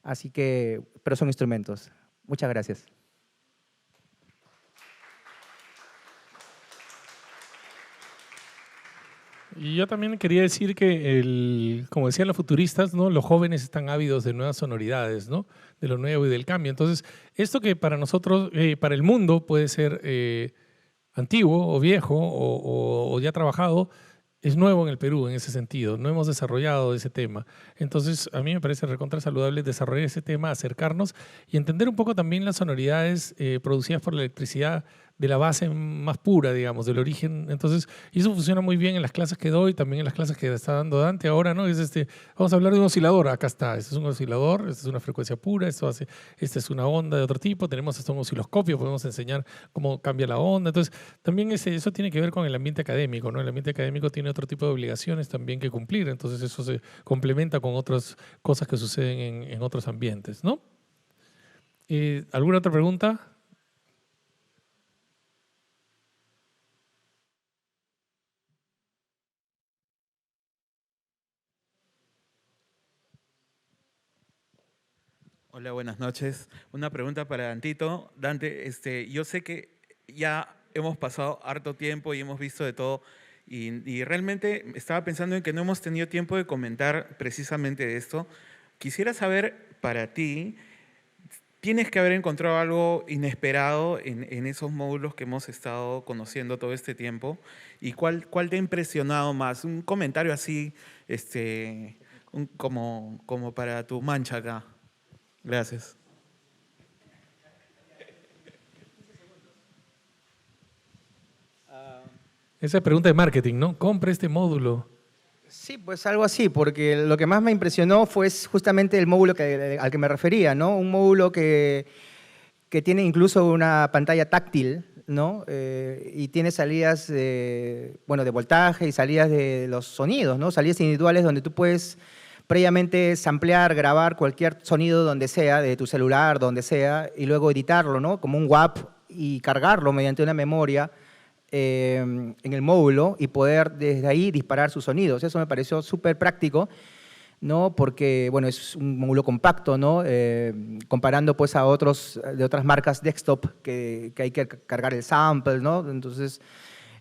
Así que, pero son instrumentos. Muchas gracias. Y yo también quería decir que, como decían los futuristas, ¿no? Los jóvenes están ávidos de nuevas sonoridades, ¿no? De lo nuevo y del cambio. Entonces, esto que para nosotros, para el mundo puede ser antiguo o viejo o ya trabajado, es nuevo en el Perú en ese sentido. No hemos desarrollado ese tema. Entonces, a mí me parece recontra saludable desarrollar ese tema, acercarnos y entender un poco también las sonoridades producidas por la electricidad de la base más pura, digamos, del origen. Entonces, y eso funciona muy bien en las clases que doy, también en las clases que está dando Dante ahora, ¿no? Vamos a hablar de un oscilador, acá está, este es un oscilador, esta es una frecuencia pura, esta es una onda de otro tipo, tenemos hasta un osciloscopio, podemos enseñar cómo cambia la onda. Entonces, también eso tiene que ver con el ambiente académico, ¿no? El ambiente académico tiene otro tipo de obligaciones también que cumplir, entonces eso se complementa con otras cosas que suceden en otros ambientes, ¿no? ¿Alguna otra pregunta? Hola, buenas noches. Una pregunta para Dantito. Dante, yo sé que ya hemos pasado harto tiempo y hemos visto de todo y realmente estaba pensando en que no hemos tenido tiempo de comentar precisamente de esto. Quisiera saber, para ti, ¿tienes que haber encontrado algo inesperado en esos módulos que hemos estado conociendo todo este tiempo? ¿Y cuál te ha impresionado más? Un comentario así como para tu mancha acá. Gracias. Esa es pregunta de marketing, ¿no? Compre este módulo. Sí, pues algo así, porque lo que más me impresionó fue justamente el módulo al que me refería, ¿no? Un módulo que tiene incluso una pantalla táctil, ¿no? Y tiene salidas de voltaje y salidas de los sonidos, ¿no? Salidas individuales donde tú puedes previamente samplear, grabar cualquier sonido donde sea, de tu celular, donde sea, y luego editarlo, ¿no? Como un WAP y cargarlo mediante una memoria en el módulo y poder desde ahí disparar sus sonidos. Eso me pareció súper práctico, ¿no? Porque, bueno, es un módulo compacto, ¿no? Comparando pues a de otras marcas desktop que hay que cargar el sample, ¿no? Entonces,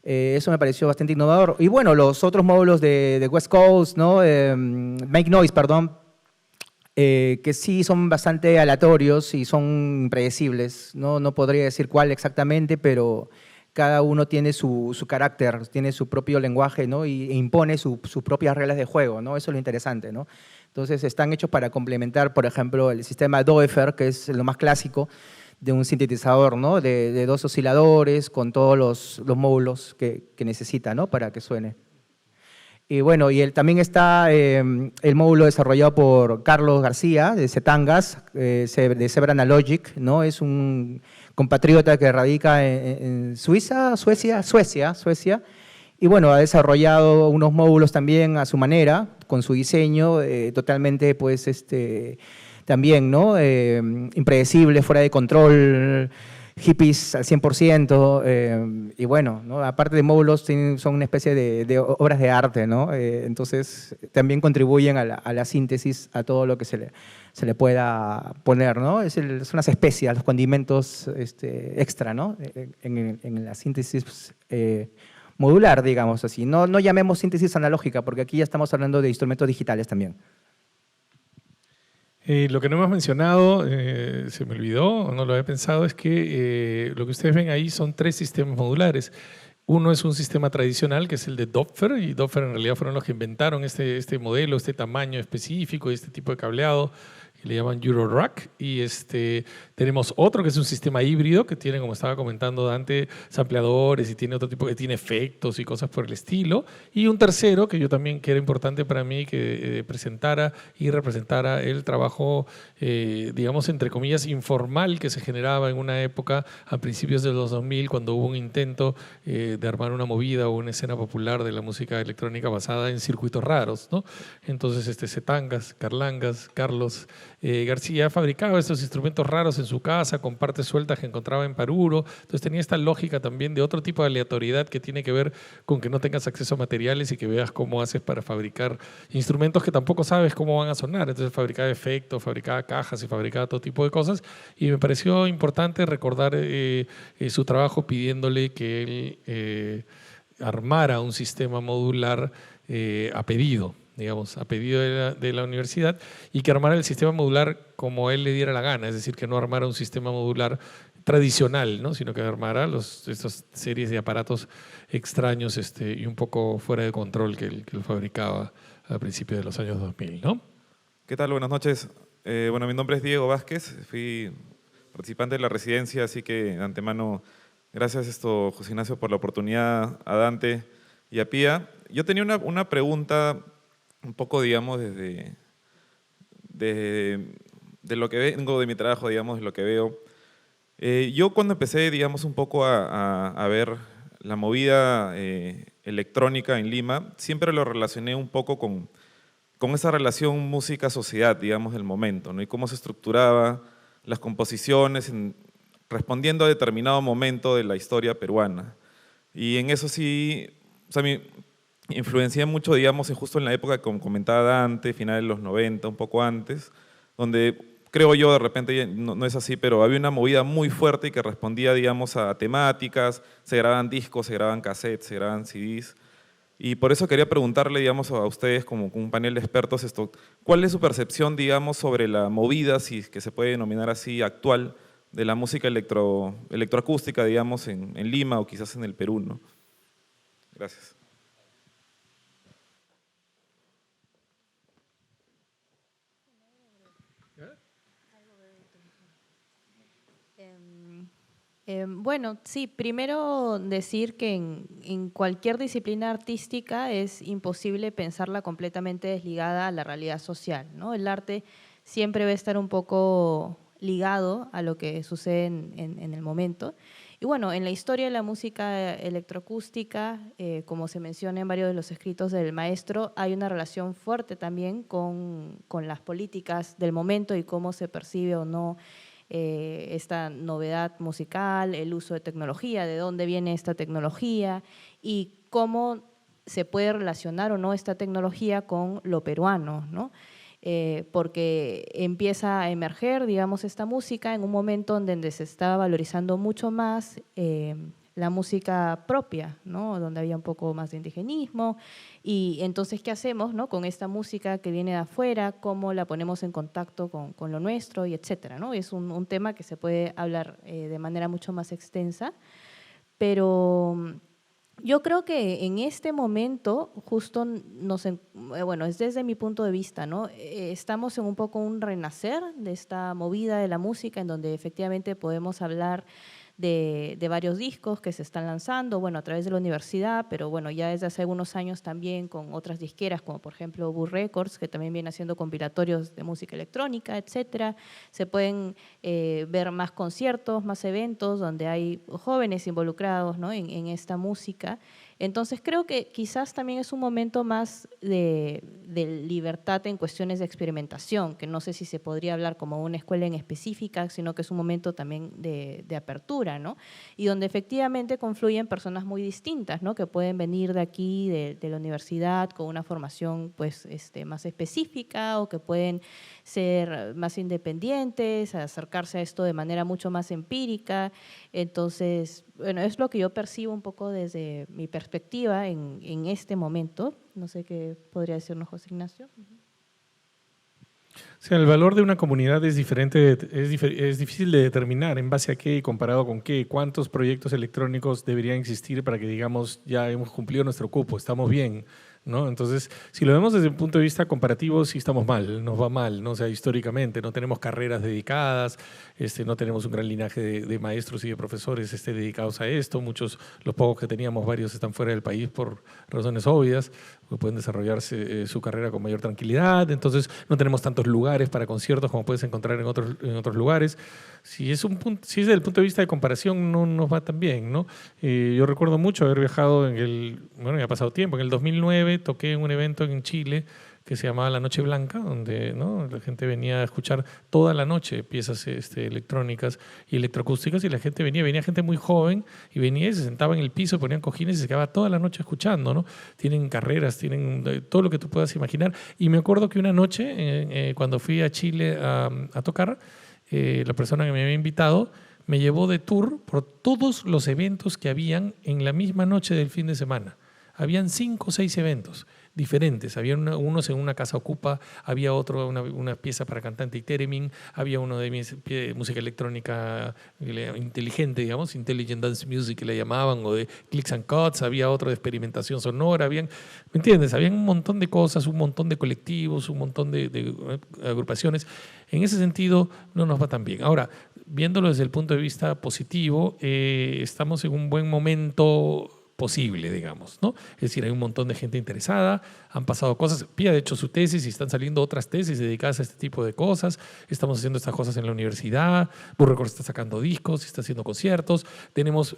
eso me pareció bastante innovador. Y bueno, los otros módulos de West Coast, ¿no? Make Noise, perdón, que sí son bastante aleatorios y son impredecibles, ¿no? No podría decir cuál exactamente, pero cada uno tiene su carácter, tiene su propio lenguaje, ¿no? E impone sus propias reglas de juego, ¿no? Eso es lo interesante, ¿no? Entonces están hechos para complementar, por ejemplo, el sistema Doepfer, que es lo más clásico de un sintetizador, ¿no? De dos osciladores con todos los módulos que necesita, ¿no? Para que suene. Y bueno, también está el módulo desarrollado por Carlos García, de Cetangas, de Zebra Analogic, ¿no? Es un compatriota que radica en Suiza, Suecia. Y bueno, ha desarrollado unos módulos también a su manera, con su diseño, totalmente, pues, también, ¿no? Impredecible, fuera de control, hippies al 100%, y bueno, ¿no? Aparte de módulos, son una especie de obras de arte, ¿no? Entonces, también contribuyen a la síntesis, a todo lo que se le pueda poner, ¿no? Son las especias, los condimentos extra, ¿no? En la síntesis modular, digamos así. No llamemos síntesis analógica, porque aquí ya estamos hablando de instrumentos digitales también. Lo que no hemos mencionado, se me olvidó o no lo había pensado, es que lo que ustedes ven ahí son 3 sistemas modulares. Uno es un sistema tradicional, que es el de Doepfer, y Doepfer en realidad fueron los que inventaron este modelo, este tamaño específico y este tipo de cableado, que le llaman Eurorack. Y tenemos otro que es un sistema híbrido, que tiene, como estaba comentando Dante, sampleadores y tiene otro tipo, que tiene efectos y cosas por el estilo. Y un tercero, que era importante para mí que presentara y representara el trabajo, digamos, entre comillas, informal que se generaba en una época a principios de los 2000, cuando hubo un intento de armar una movida o una escena popular de la música electrónica basada en circuitos raros, ¿no? Entonces, Cetangas, Carlos García fabricaba estos instrumentos raros en su casa con partes sueltas que encontraba en Paruro. Entonces tenía esta lógica también de otro tipo de aleatoriedad que tiene que ver con que no tengas acceso a materiales y que veas cómo haces para fabricar instrumentos que tampoco sabes cómo van a sonar. Entonces fabricaba efectos, fabricaba cajas y fabricaba todo tipo de cosas, y me pareció importante recordar su trabajo pidiéndole que él armara un sistema modular a pedido, digamos, a pedido de la universidad, y que armara el sistema modular como él le diera la gana, es decir, que no armara un sistema modular tradicional, ¿no? Sino que armara estas series de aparatos extraños y un poco fuera de control que él fabricaba a principios de los años 2000, ¿no? ¿Qué tal? Buenas noches. Bueno, mi nombre es Diego Vázquez, fui participante de la residencia, así que de antemano, gracias José Ignacio, por la oportunidad, a Dante y a Pía. Yo tenía una pregunta un poco, digamos, de lo que vengo de mi trabajo, digamos, de lo que veo. Yo cuando empecé, digamos, un poco a ver la movida electrónica en Lima, siempre lo relacioné un poco con esa relación música-sociedad, digamos, del momento, ¿no? Y cómo se estructuraba las composiciones respondiendo a determinado momento de la historia peruana. Y en eso sí, o sea, me influencié mucho, digamos, justo en la época, como comentaba Dante, finales de los 90, un poco antes, donde creo yo, de repente no es así, pero había una movida muy fuerte y que respondía, digamos, a temáticas, se grababan discos, se grababan cassettes, se grababan CDs. Y por eso quería preguntarle, digamos, a ustedes como un panel de expertos ¿cuál es su percepción, digamos, sobre la movida, si es que se puede denominar así, actual, de la música electroacústica, digamos, en Lima o quizás en el Perú, ¿no? Gracias. Bueno, sí, primero decir que en cualquier disciplina artística es imposible pensarla completamente desligada a la realidad social, ¿no? El arte siempre va a estar un poco ligado a lo que sucede en el momento. Y bueno, en la historia de la música electroacústica, como se menciona en varios de los escritos del maestro, hay una relación fuerte también con las políticas del momento y cómo se percibe o no esta novedad musical, el uso de tecnología, de dónde viene esta tecnología y cómo se puede relacionar o no esta tecnología con lo peruano, ¿no? Porque empieza a emerger, digamos, esta música en un momento en donde se estaba valorizando mucho más la música propia, ¿no? Donde había un poco más de indigenismo. Y entonces, ¿qué hacemos, no? Con esta música que viene de afuera, cómo la ponemos en contacto con lo nuestro, y etcétera, ¿no? Es un tema que se puede hablar de manera mucho más extensa, pero yo creo que en este momento, justo bueno, es desde mi punto de vista, ¿no? Estamos en un poco un renacer de esta movida de la música en donde efectivamente podemos hablar de varios discos que se están lanzando, bueno, a través de la universidad, pero bueno, ya desde hace algunos años también con otras disqueras, como por ejemplo Boo Records, que también viene haciendo compilatorios de música electrónica, etcétera. Se pueden ver más conciertos, más eventos donde hay jóvenes involucrados, ¿no? en esta música. Entonces creo que quizás también es un momento más de libertad en cuestiones de experimentación, que no sé si se podría hablar como una escuela en específica, sino que es un momento también de apertura, ¿no? Y donde efectivamente confluyen personas muy distintas, ¿no? Que pueden venir de aquí, de la universidad, con una formación pues, más específica, o que pueden ser más independientes, acercarse a esto de manera mucho más empírica. Entonces, bueno, es lo que yo percibo un poco desde mi perspectiva en este momento. No sé qué podría decirnos José Ignacio. O sea, el valor de una comunidad es diferente, es difícil de determinar en base a qué y comparado con qué. ¿Cuántos proyectos electrónicos deberían existir para que digamos ya hemos cumplido nuestro cupo, estamos bien? ¿No? Entonces, si lo vemos desde un punto de vista comparativo, sí estamos mal, nos va mal, ¿no? O sea, históricamente no tenemos carreras dedicadas, no tenemos un gran linaje de maestros y de profesores dedicados a esto. Muchos, los pocos que teníamos, varios están fuera del país por razones obvias, porque pueden desarrollarse su carrera con mayor tranquilidad. Entonces, no tenemos tantos lugares para conciertos como puedes encontrar en otros lugares. Si es desde el punto de vista de comparación, no nos va tan bien, ¿no? Yo recuerdo mucho haber viajado bueno, ya ha pasado tiempo, en el 2009 toqué en un evento en Chile que se llamaba La Noche Blanca, donde, ¿no?, la gente venía a escuchar toda la noche piezas electrónicas y electroacústicas, y la gente venía gente muy joven, y venía y se sentaba en el piso, ponían cojines y se quedaba toda la noche escuchando, ¿no? Tienen carreras, tienen todo lo que tú puedas imaginar. Y me acuerdo que una noche, cuando fui a Chile a tocar, la persona que me había invitado me llevó de tour por todos los eventos que habían en la misma noche del fin de semana. Habían 5 o 6 eventos diferentes. Había unos en una casa ocupa, había otro, una pieza para cantante y theremin, había uno de música electrónica inteligente, digamos, Intelligent Dance Music que le llamaban, o de Clicks and Cuts, había otro de experimentación sonora, ¿me entiendes? Habían un montón de cosas, un montón de colectivos, un montón de agrupaciones. En ese sentido, no nos va tan bien. Ahora, viéndolo desde el punto de vista positivo, estamos en un buen momento posible, digamos, ¿no? Es decir, hay un montón de gente interesada, han pasado cosas. Pía ha hecho su tesis y están saliendo otras tesis dedicadas a este tipo de cosas. Estamos haciendo estas cosas en la universidad. Boo Records está sacando discos, está haciendo conciertos. Tenemos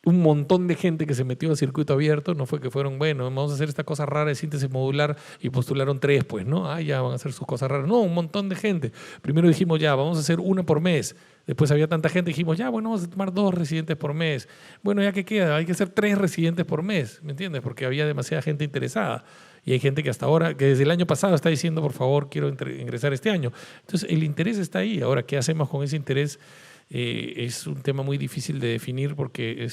un montón de gente que se metió a circuito abierto. No fue que fueron, bueno, vamos a hacer esta cosa rara de síntesis modular y postularon 3, pues, ¿no? Ya van a hacer sus cosas raras. No, un montón de gente. Primero dijimos, ya, vamos a hacer una por mes. Después había tanta gente, dijimos, ya, bueno, vamos a tomar 2 residentes por mes. Bueno, ya que queda, hay que hacer 3 residentes por mes, ¿me entiendes? Porque había demasiada gente interesada. Y hay gente que hasta ahora, que desde el año pasado está diciendo, por favor, quiero ingresar este año. Entonces, el interés está ahí. Ahora, ¿qué hacemos con ese interés? Es un tema muy difícil de definir porque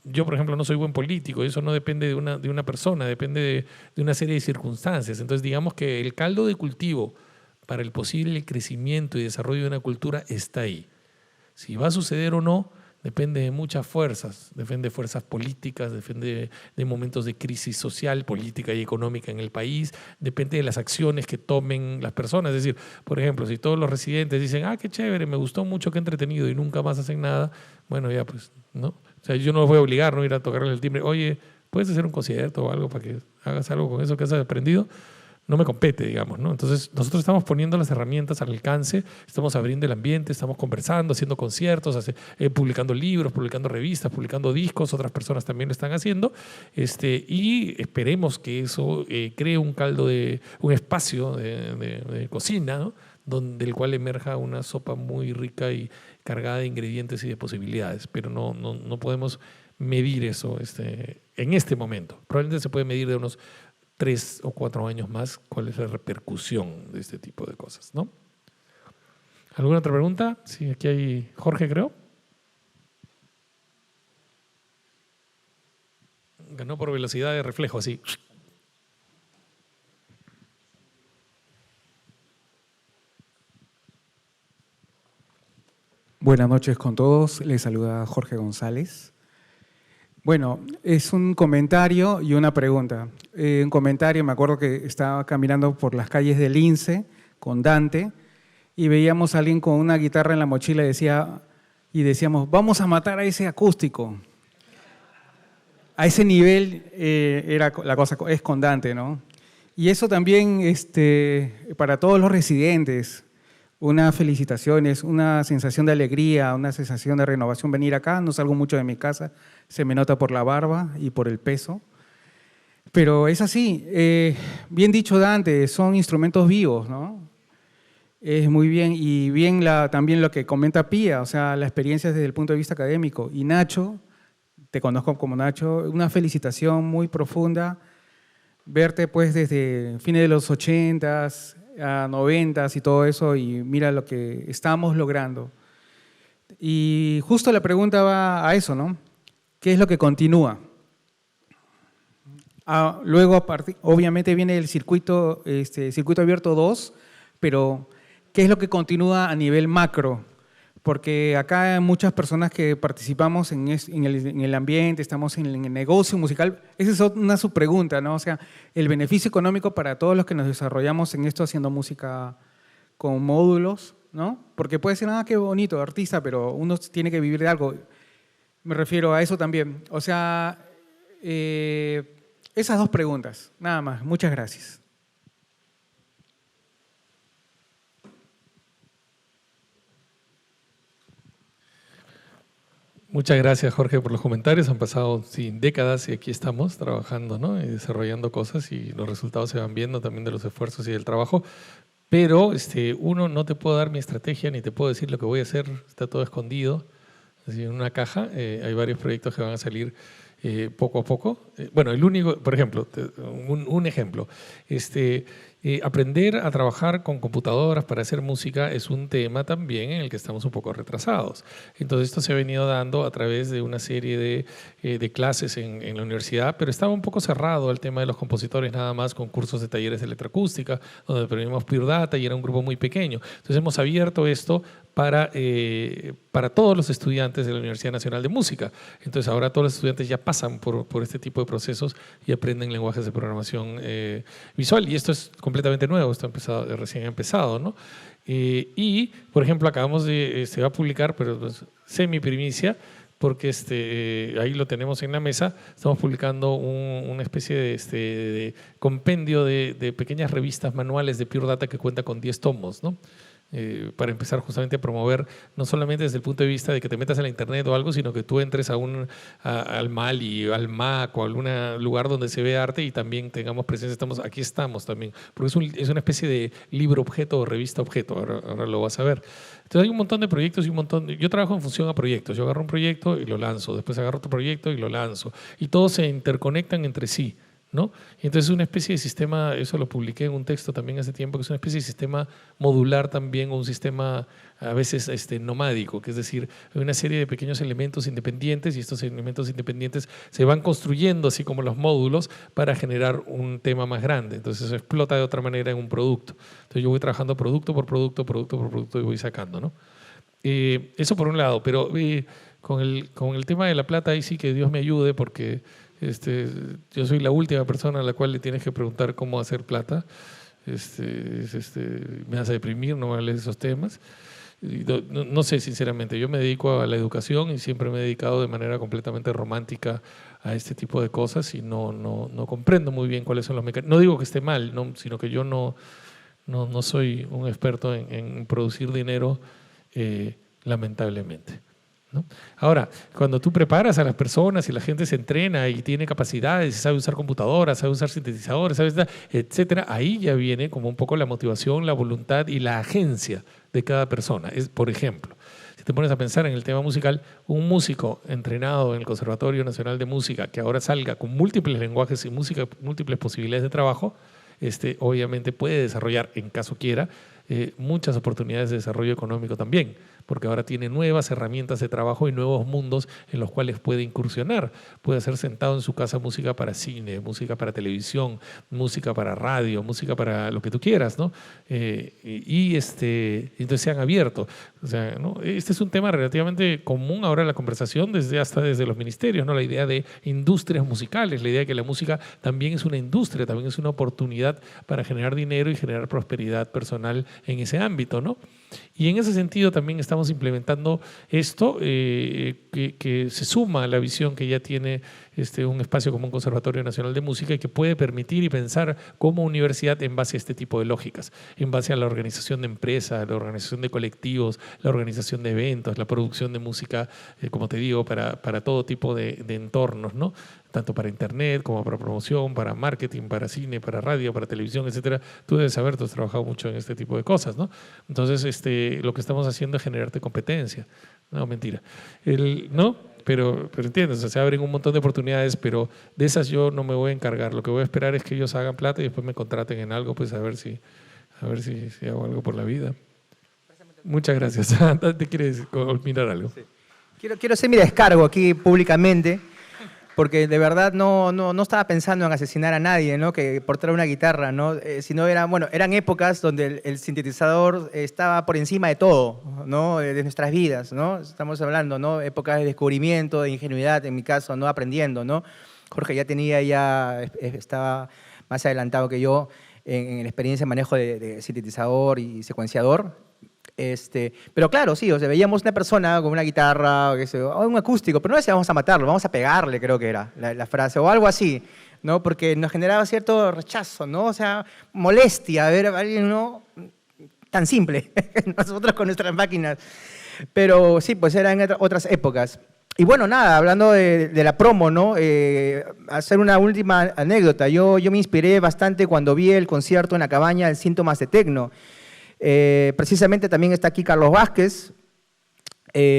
yo, por ejemplo, no soy buen político. Eso no depende de una persona, depende de una serie de circunstancias. Entonces, digamos que el caldo de cultivo para el posible crecimiento y desarrollo de una cultura está ahí. Si va a suceder o no, depende de muchas fuerzas, depende de fuerzas políticas, depende de momentos de crisis social, política y económica en el país, depende de las acciones que tomen las personas. Es decir, por ejemplo, si todos los residentes dicen, qué chévere, me gustó mucho, qué entretenido, y nunca más hacen nada, bueno, ya pues, ¿no? O sea, yo no los voy a obligar, ¿no? Ir a tocarle el timbre, oye, ¿puedes hacer un concierto o algo para que hagas algo con eso que has aprendido? No me compete, digamos, ¿no? Entonces, nosotros estamos poniendo las herramientas al alcance, estamos abriendo el ambiente, estamos conversando, haciendo conciertos, publicando libros, publicando revistas, publicando discos, otras personas también lo están haciendo, y esperemos que eso cree un espacio de cocina, ¿no? Del cual emerja una sopa muy rica y cargada de ingredientes y de posibilidades, pero no podemos medir eso en este momento. Probablemente se puede medir de unos 3 o 4 años más cuál es la repercusión de este tipo de cosas, ¿no? ¿Alguna otra pregunta? Sí, aquí hay Jorge, creo. Ganó por velocidad de reflejo, así. Buenas noches con todos, les saluda Jorge González. Bueno, es un comentario y una pregunta. Un comentario, me acuerdo que estaba caminando por las calles del Lince con Dante y veíamos a alguien con una guitarra en la mochila y decíamos, vamos a matar a ese acústico. A ese nivel era la cosa, es con Dante, ¿no? Y eso también para todos los residentes, unas felicitaciones, una sensación de alegría, una sensación de renovación venir acá. No salgo mucho de mi casa, se me nota por la barba y por el peso. Pero es así, bien dicho Dante, son instrumentos vivos, ¿no? Es muy bien, y bien también lo que comenta Pía, o sea, la experiencia desde el punto de vista académico. Y Nacho, te conozco como Nacho, una felicitación muy profunda, verte pues desde fines de los 80s, a 90s y todo eso, y mira lo que estamos logrando. Y justo la pregunta va a eso, ¿no? ¿Qué es lo que continúa? Luego, obviamente viene el circuito abierto 2, pero ¿qué es lo que continúa a nivel macro? Porque acá hay muchas personas que participamos en el ambiente, estamos en el negocio musical. Esa es una subpregunta, ¿no? O sea, el beneficio económico para todos los que nos desarrollamos en esto haciendo música con módulos, ¿no? Porque puede ser, qué bonito, artista, pero uno tiene que vivir de algo. Me refiero a eso también. O sea, esas dos preguntas, nada más. Muchas gracias. Muchas gracias, Jorge, por los comentarios. Han pasado décadas y aquí estamos trabajando, ¿no? Y desarrollando cosas, y los resultados se van viendo también de los esfuerzos y del trabajo. Pero uno, no te puedo dar mi estrategia ni te puedo decir lo que voy a hacer, está todo escondido. Así, en una caja hay varios proyectos que van a salir poco a poco. Bueno, el único, por ejemplo, un ejemplo, aprender a trabajar con computadoras para hacer música es un tema también en el que estamos un poco retrasados. Entonces esto se ha venido dando a través de una serie de clases en la universidad, pero estaba un poco cerrado el tema de los compositores, nada más con cursos de talleres de electroacústica, donde aprendimos Pure Data y era un grupo muy pequeño. Entonces hemos abierto esto para todos los estudiantes de la Universidad Nacional de Música. Entonces ahora todos los estudiantes ya pasan por este tipo de procesos y aprenden lenguajes de programación visual, y esto es completamente nuevo, esto recién ha empezado, ¿no? Y, por ejemplo, acabamos se va a publicar, pero pues, semi-primicia, porque ahí lo tenemos en la mesa, estamos publicando una especie de compendio de pequeñas revistas manuales de Pure Data que cuenta con 10 tomos, ¿no? Para empezar justamente a promover, no solamente desde el punto de vista de que te metas en la internet o algo, sino que tú entres al Mali, al MAC o a algún lugar donde se ve arte y también tengamos presencia. Aquí estamos también, porque es una especie de libro objeto o revista objeto, ahora lo vas a ver. Entonces hay un montón de proyectos y yo trabajo en función a proyectos. Yo agarro un proyecto y lo lanzo, después agarro otro proyecto y lo lanzo, y todos se interconectan entre sí, ¿no? Y entonces es una especie de sistema, eso lo publiqué en un texto también hace tiempo, que es una especie de sistema modular también, o un sistema a veces nomádico, que es decir, hay una serie de pequeños elementos independientes, y estos elementos independientes se van construyendo así como los módulos para generar un tema más grande. Entonces eso explota de otra manera en un producto. Entonces yo voy trabajando producto por producto y voy sacando, ¿no? Eso por un lado, pero con el tema de la plata, ahí sí que Dios me ayude, porque yo soy la última persona a la cual le tienes que preguntar cómo hacer plata. Me hace deprimir no hablar de esos temas. No sé, sinceramente, yo me dedico a la educación y siempre me he dedicado de manera completamente romántica a este tipo de cosas y no comprendo muy bien cuáles son los mecanismos. No digo que esté mal, sino que yo no soy un experto en producir dinero, lamentablemente, ¿no? Ahora, cuando tú preparas a las personas y la gente se entrena y tiene capacidades, y sabe usar computadoras, sabe usar sintetizadores, etcétera, ahí ya viene como un poco la motivación, la voluntad y la agencia de cada persona. Por ejemplo, si te pones a pensar en el tema musical, un músico entrenado en el Conservatorio Nacional de Música que ahora salga con múltiples lenguajes y múltiples posibilidades de trabajo, obviamente puede desarrollar, en caso quiera, muchas oportunidades de desarrollo económico también, porque ahora tiene nuevas herramientas de trabajo y nuevos mundos en los cuales puede incursionar. Puede hacer sentado en su casa música para cine, música para televisión, música para radio, música para lo que tú quieras, ¿no? Entonces se han abierto. O sea, ¿no? Este es un tema relativamente común ahora en la conversación, desde los ministerios, ¿no? La idea de industrias musicales, la idea de que la música también es una industria, también es una oportunidad para generar dinero y generar prosperidad personal en ese ámbito, ¿no? Y en ese sentido también estamos implementando esto, que se suma a la visión que ya tiene un espacio como un Conservatorio Nacional de Música y que puede permitir y pensar como universidad en base a este tipo de lógicas, en base a la organización de empresas, la organización de colectivos, la organización de eventos, la producción de música, como te digo, para todo tipo de entornos, ¿no? Tanto para internet como para promoción, para marketing, para cine, para radio, para televisión, etcétera. Tú debes saber, tú has trabajado mucho en este tipo de cosas, ¿no? Entonces, lo que estamos haciendo es generarte competencia. No, mentira. ¿No? Pero entiendes, o sea, se abren un montón de oportunidades, pero de esas yo no me voy a encargar. Lo que voy a esperar es que ellos hagan plata y después me contraten en algo, pues a ver si hago algo por la vida. Muchas gracias. ¿Te quieres mirar algo? Sí. Quiero hacer mi descargo aquí públicamente, porque de verdad no estaba pensando en asesinar a nadie, ¿no? Que por traer una guitarra, ¿no? Sino eran épocas donde el sintetizador estaba por encima de todo, ¿no? De nuestras vidas, ¿no? Estamos hablando, ¿no? Épocas de descubrimiento, de ingenuidad, en mi caso, ¿no? Aprendiendo, ¿no? Jorge estaba más adelantado que yo en la experiencia de manejo de sintetizador y secuenciador. Pero claro, sí, o sea, veíamos una persona con una guitarra o un acústico, pero no decíamos vamos a matarlo, vamos a pegarle, creo que era la frase, o algo así, ¿no? Porque nos generaba cierto rechazo, ¿no? O sea, molestia ver a alguien, ¿no? Tan simple, nosotros con nuestras máquinas. Pero sí, pues eran otras épocas. Y bueno, nada, hablando de la promo, ¿no? Hacer una última anécdota. Yo me inspiré bastante cuando vi el concierto en la cabaña de Síntomas de Tecno. Precisamente también está aquí Carlos Vázquez,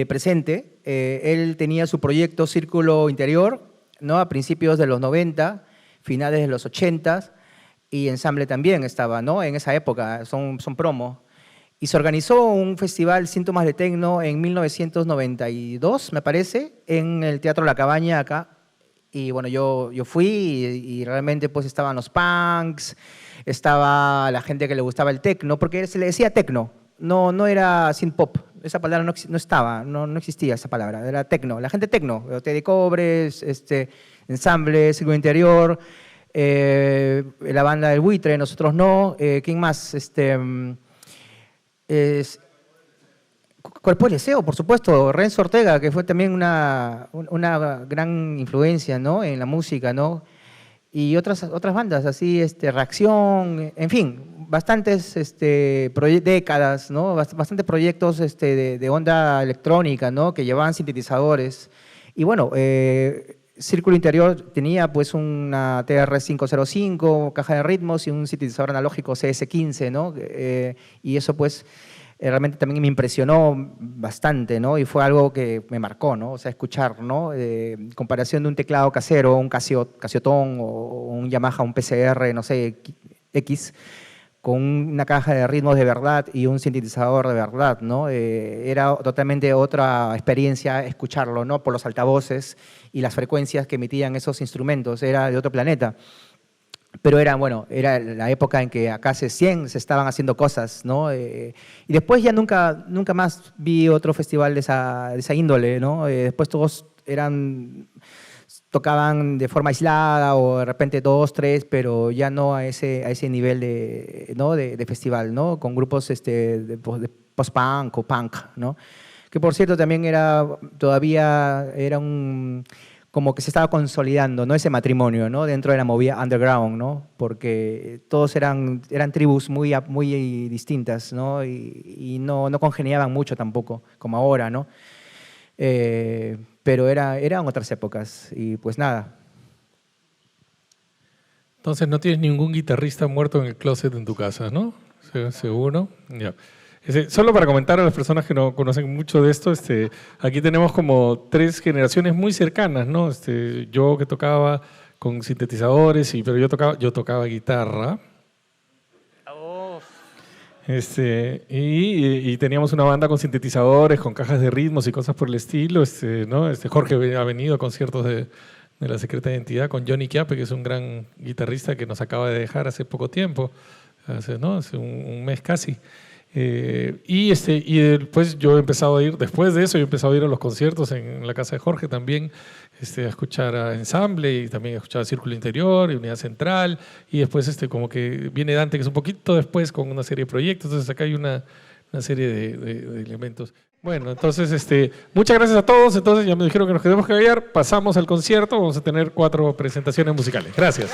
presente. Él tenía su proyecto Círculo Interior, ¿no? A principios de los 90, finales de los 80, y Ensamble también estaba, ¿no? En esa época, son promo. Y se organizó un festival Síntomas de Tecno en 1992, me parece, en el Teatro La Cabaña acá. Y bueno, yo fui y realmente pues estaban los punks, estaba la gente que le gustaba el tecno, porque se le decía tecno, no era synth pop, esa palabra no estaba, no existía esa palabra, era tecno, la gente tecno, Té de Cobres, Ensamble, Círculo Interior, la banda del Buitre, nosotros no, ¿quién más? Cuerpo de Deseo, por supuesto, Renzo Ortega, que fue también una gran influencia, ¿no? En la música, ¿no? Y otras bandas, así, Reacción, en fin, bastantes décadas, ¿no? Bastantes proyectos de onda electrónica, ¿no? Que llevaban sintetizadores. Y bueno, Círculo Interior tenía pues una TR-505, caja de ritmos y un sintetizador analógico CS-15, ¿no? Y eso pues realmente también me impresionó bastante, ¿no? Y fue algo que me marcó, ¿no? O sea, escuchar, ¿no? En comparación de un teclado casero, un Casiotón o un Yamaha, un PCR, no sé, X, con una caja de ritmos de verdad y un sintetizador de verdad, ¿no? Era totalmente otra experiencia escucharlo, ¿no? Por los altavoces y las frecuencias que emitían esos instrumentos, era de otro planeta. pero era la época en que acá se estaban haciendo cosas, ¿no? Y después ya nunca más vi otro festival de esa índole, ¿no? Después todos tocaban de forma aislada o de repente 2, 3, pero ya no a ese nivel ¿no? de festival, ¿no? Con grupos de post-punk o punk, ¿no? Que por cierto también todavía era como que se estaba consolidando, ¿no? Ese matrimonio, ¿no? Dentro de la movida underground, ¿no? Porque todos eran tribus muy distintas, ¿no? Y no congeniaban mucho tampoco, como ahora, ¿no? Pero eran otras épocas y pues nada. Entonces no tienes ningún guitarrista muerto en el closet en tu casa, ¿no? ¿Seguro? Ya. Solo para comentar a las personas que no conocen mucho de esto, aquí tenemos como 3 generaciones muy cercanas, ¿no? Yo que tocaba con sintetizadores, pero yo tocaba guitarra. Y teníamos una banda con sintetizadores, con cajas de ritmos y cosas por el estilo, ¿no? Jorge ha venido a conciertos de La Secreta Identidad con Johnny Chiappe, que es un gran guitarrista que nos acaba de dejar hace poco tiempo, hace un mes casi. Y después yo he empezado a ir, después de eso, yo he empezado a ir a los conciertos en la casa de Jorge también, a escuchar a Ensamble y también a escuchar a Círculo Interior y Unidad Central. Y después como que viene Dante, que es un poquito después con una serie de proyectos. Entonces acá hay una serie de elementos. Bueno, entonces muchas gracias a todos. Entonces ya me dijeron que nos quedemos que callar. Pasamos al concierto. Vamos a tener 4 presentaciones musicales. Gracias.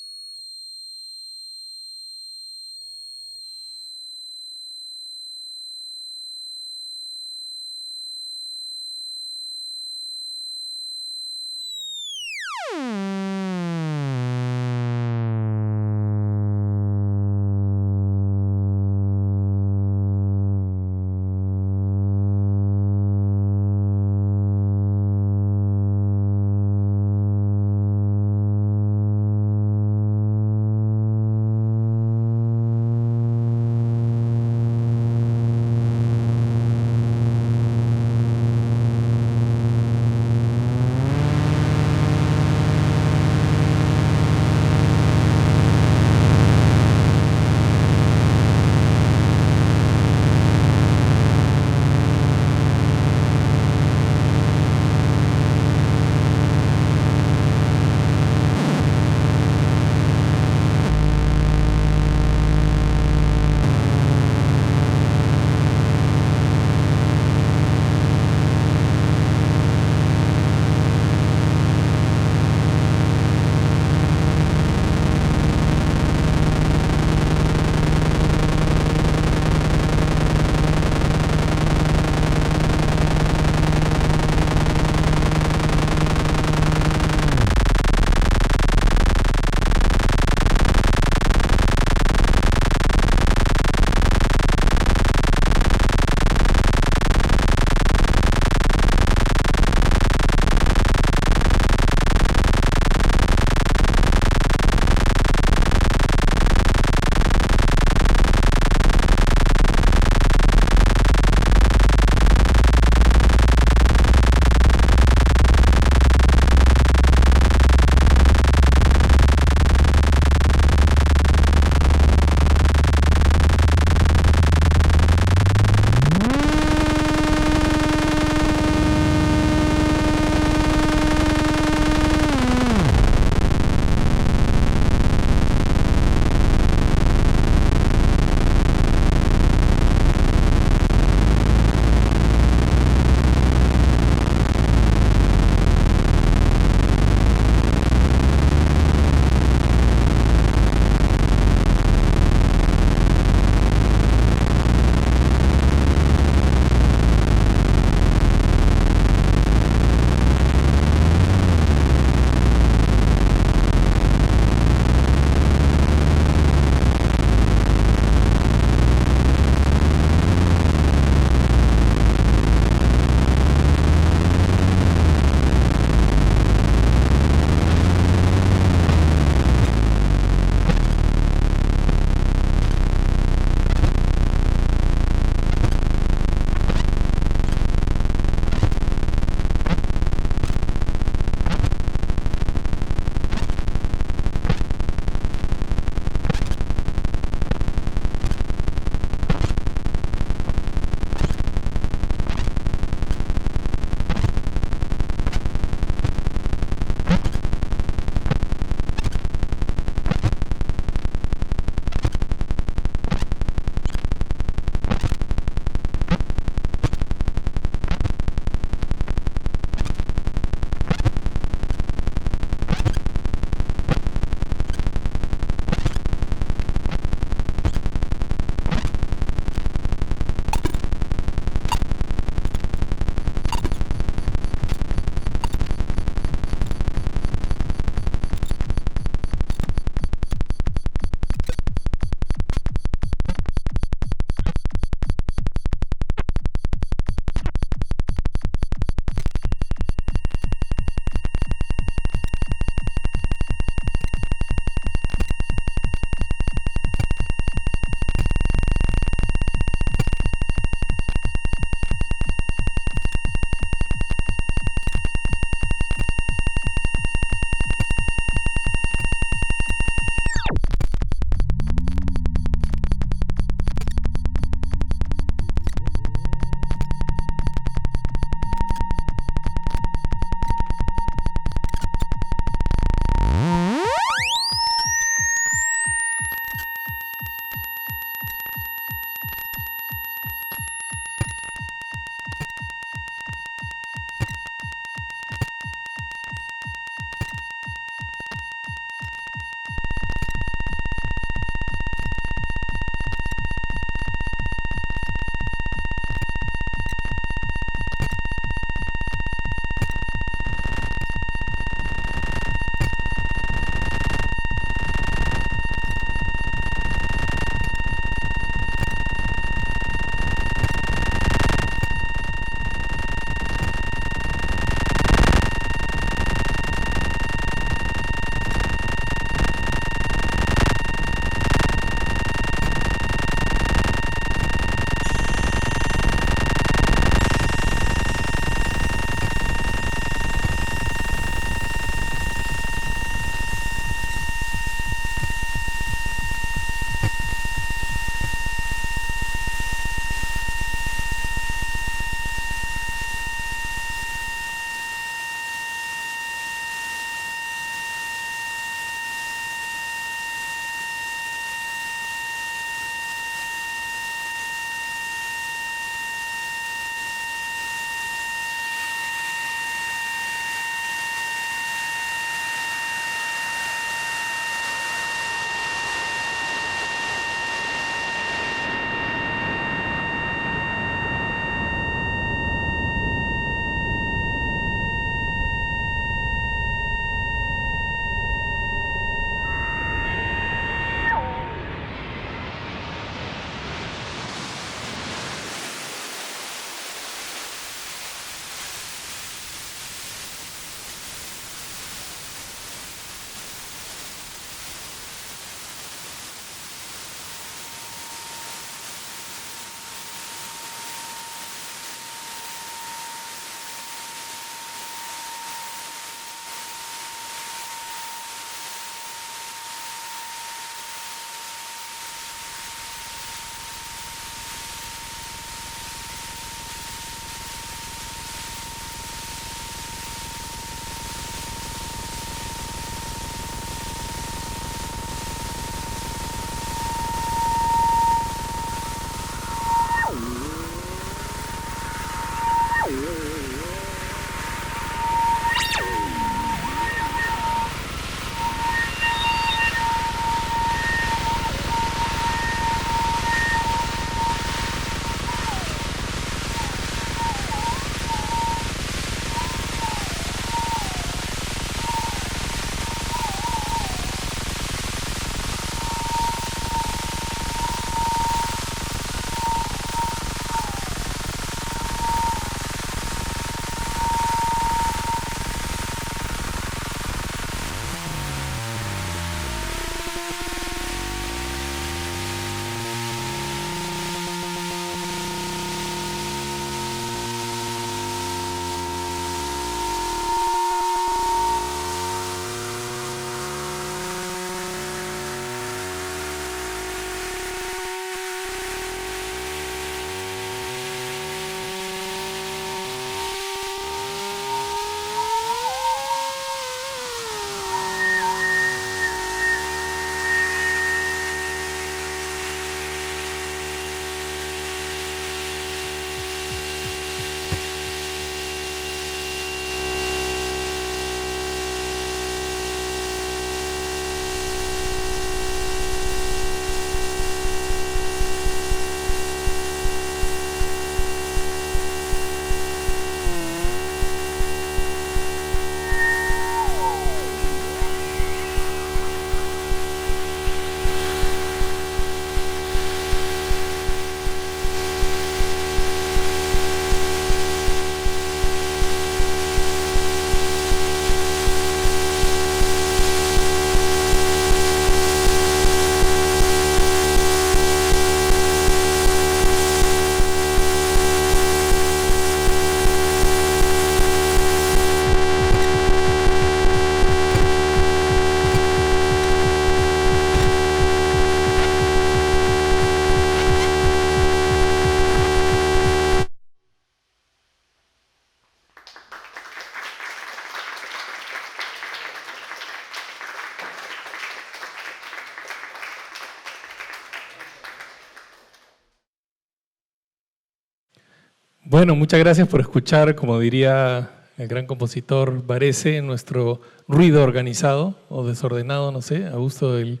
Bueno, muchas gracias por escuchar, como diría el gran compositor Varese, nuestro ruido organizado o desordenado, no sé, a gusto del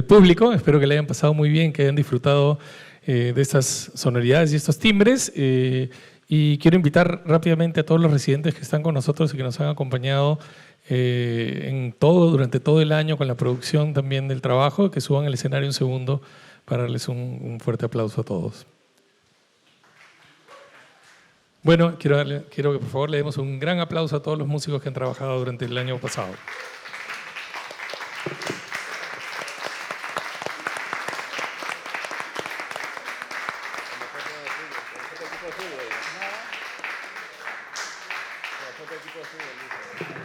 público. Espero que le hayan pasado muy bien, que hayan disfrutado de estas sonoridades y estos timbres. Y quiero invitar rápidamente a todos los residentes que están con nosotros y que nos han acompañado durante todo el año con la producción también del trabajo, que suban al escenario un segundo para darles un fuerte aplauso a todos. Bueno, quiero que por favor le demos un gran aplauso a todos los músicos que han trabajado durante el año pasado. Equipo de fútbol.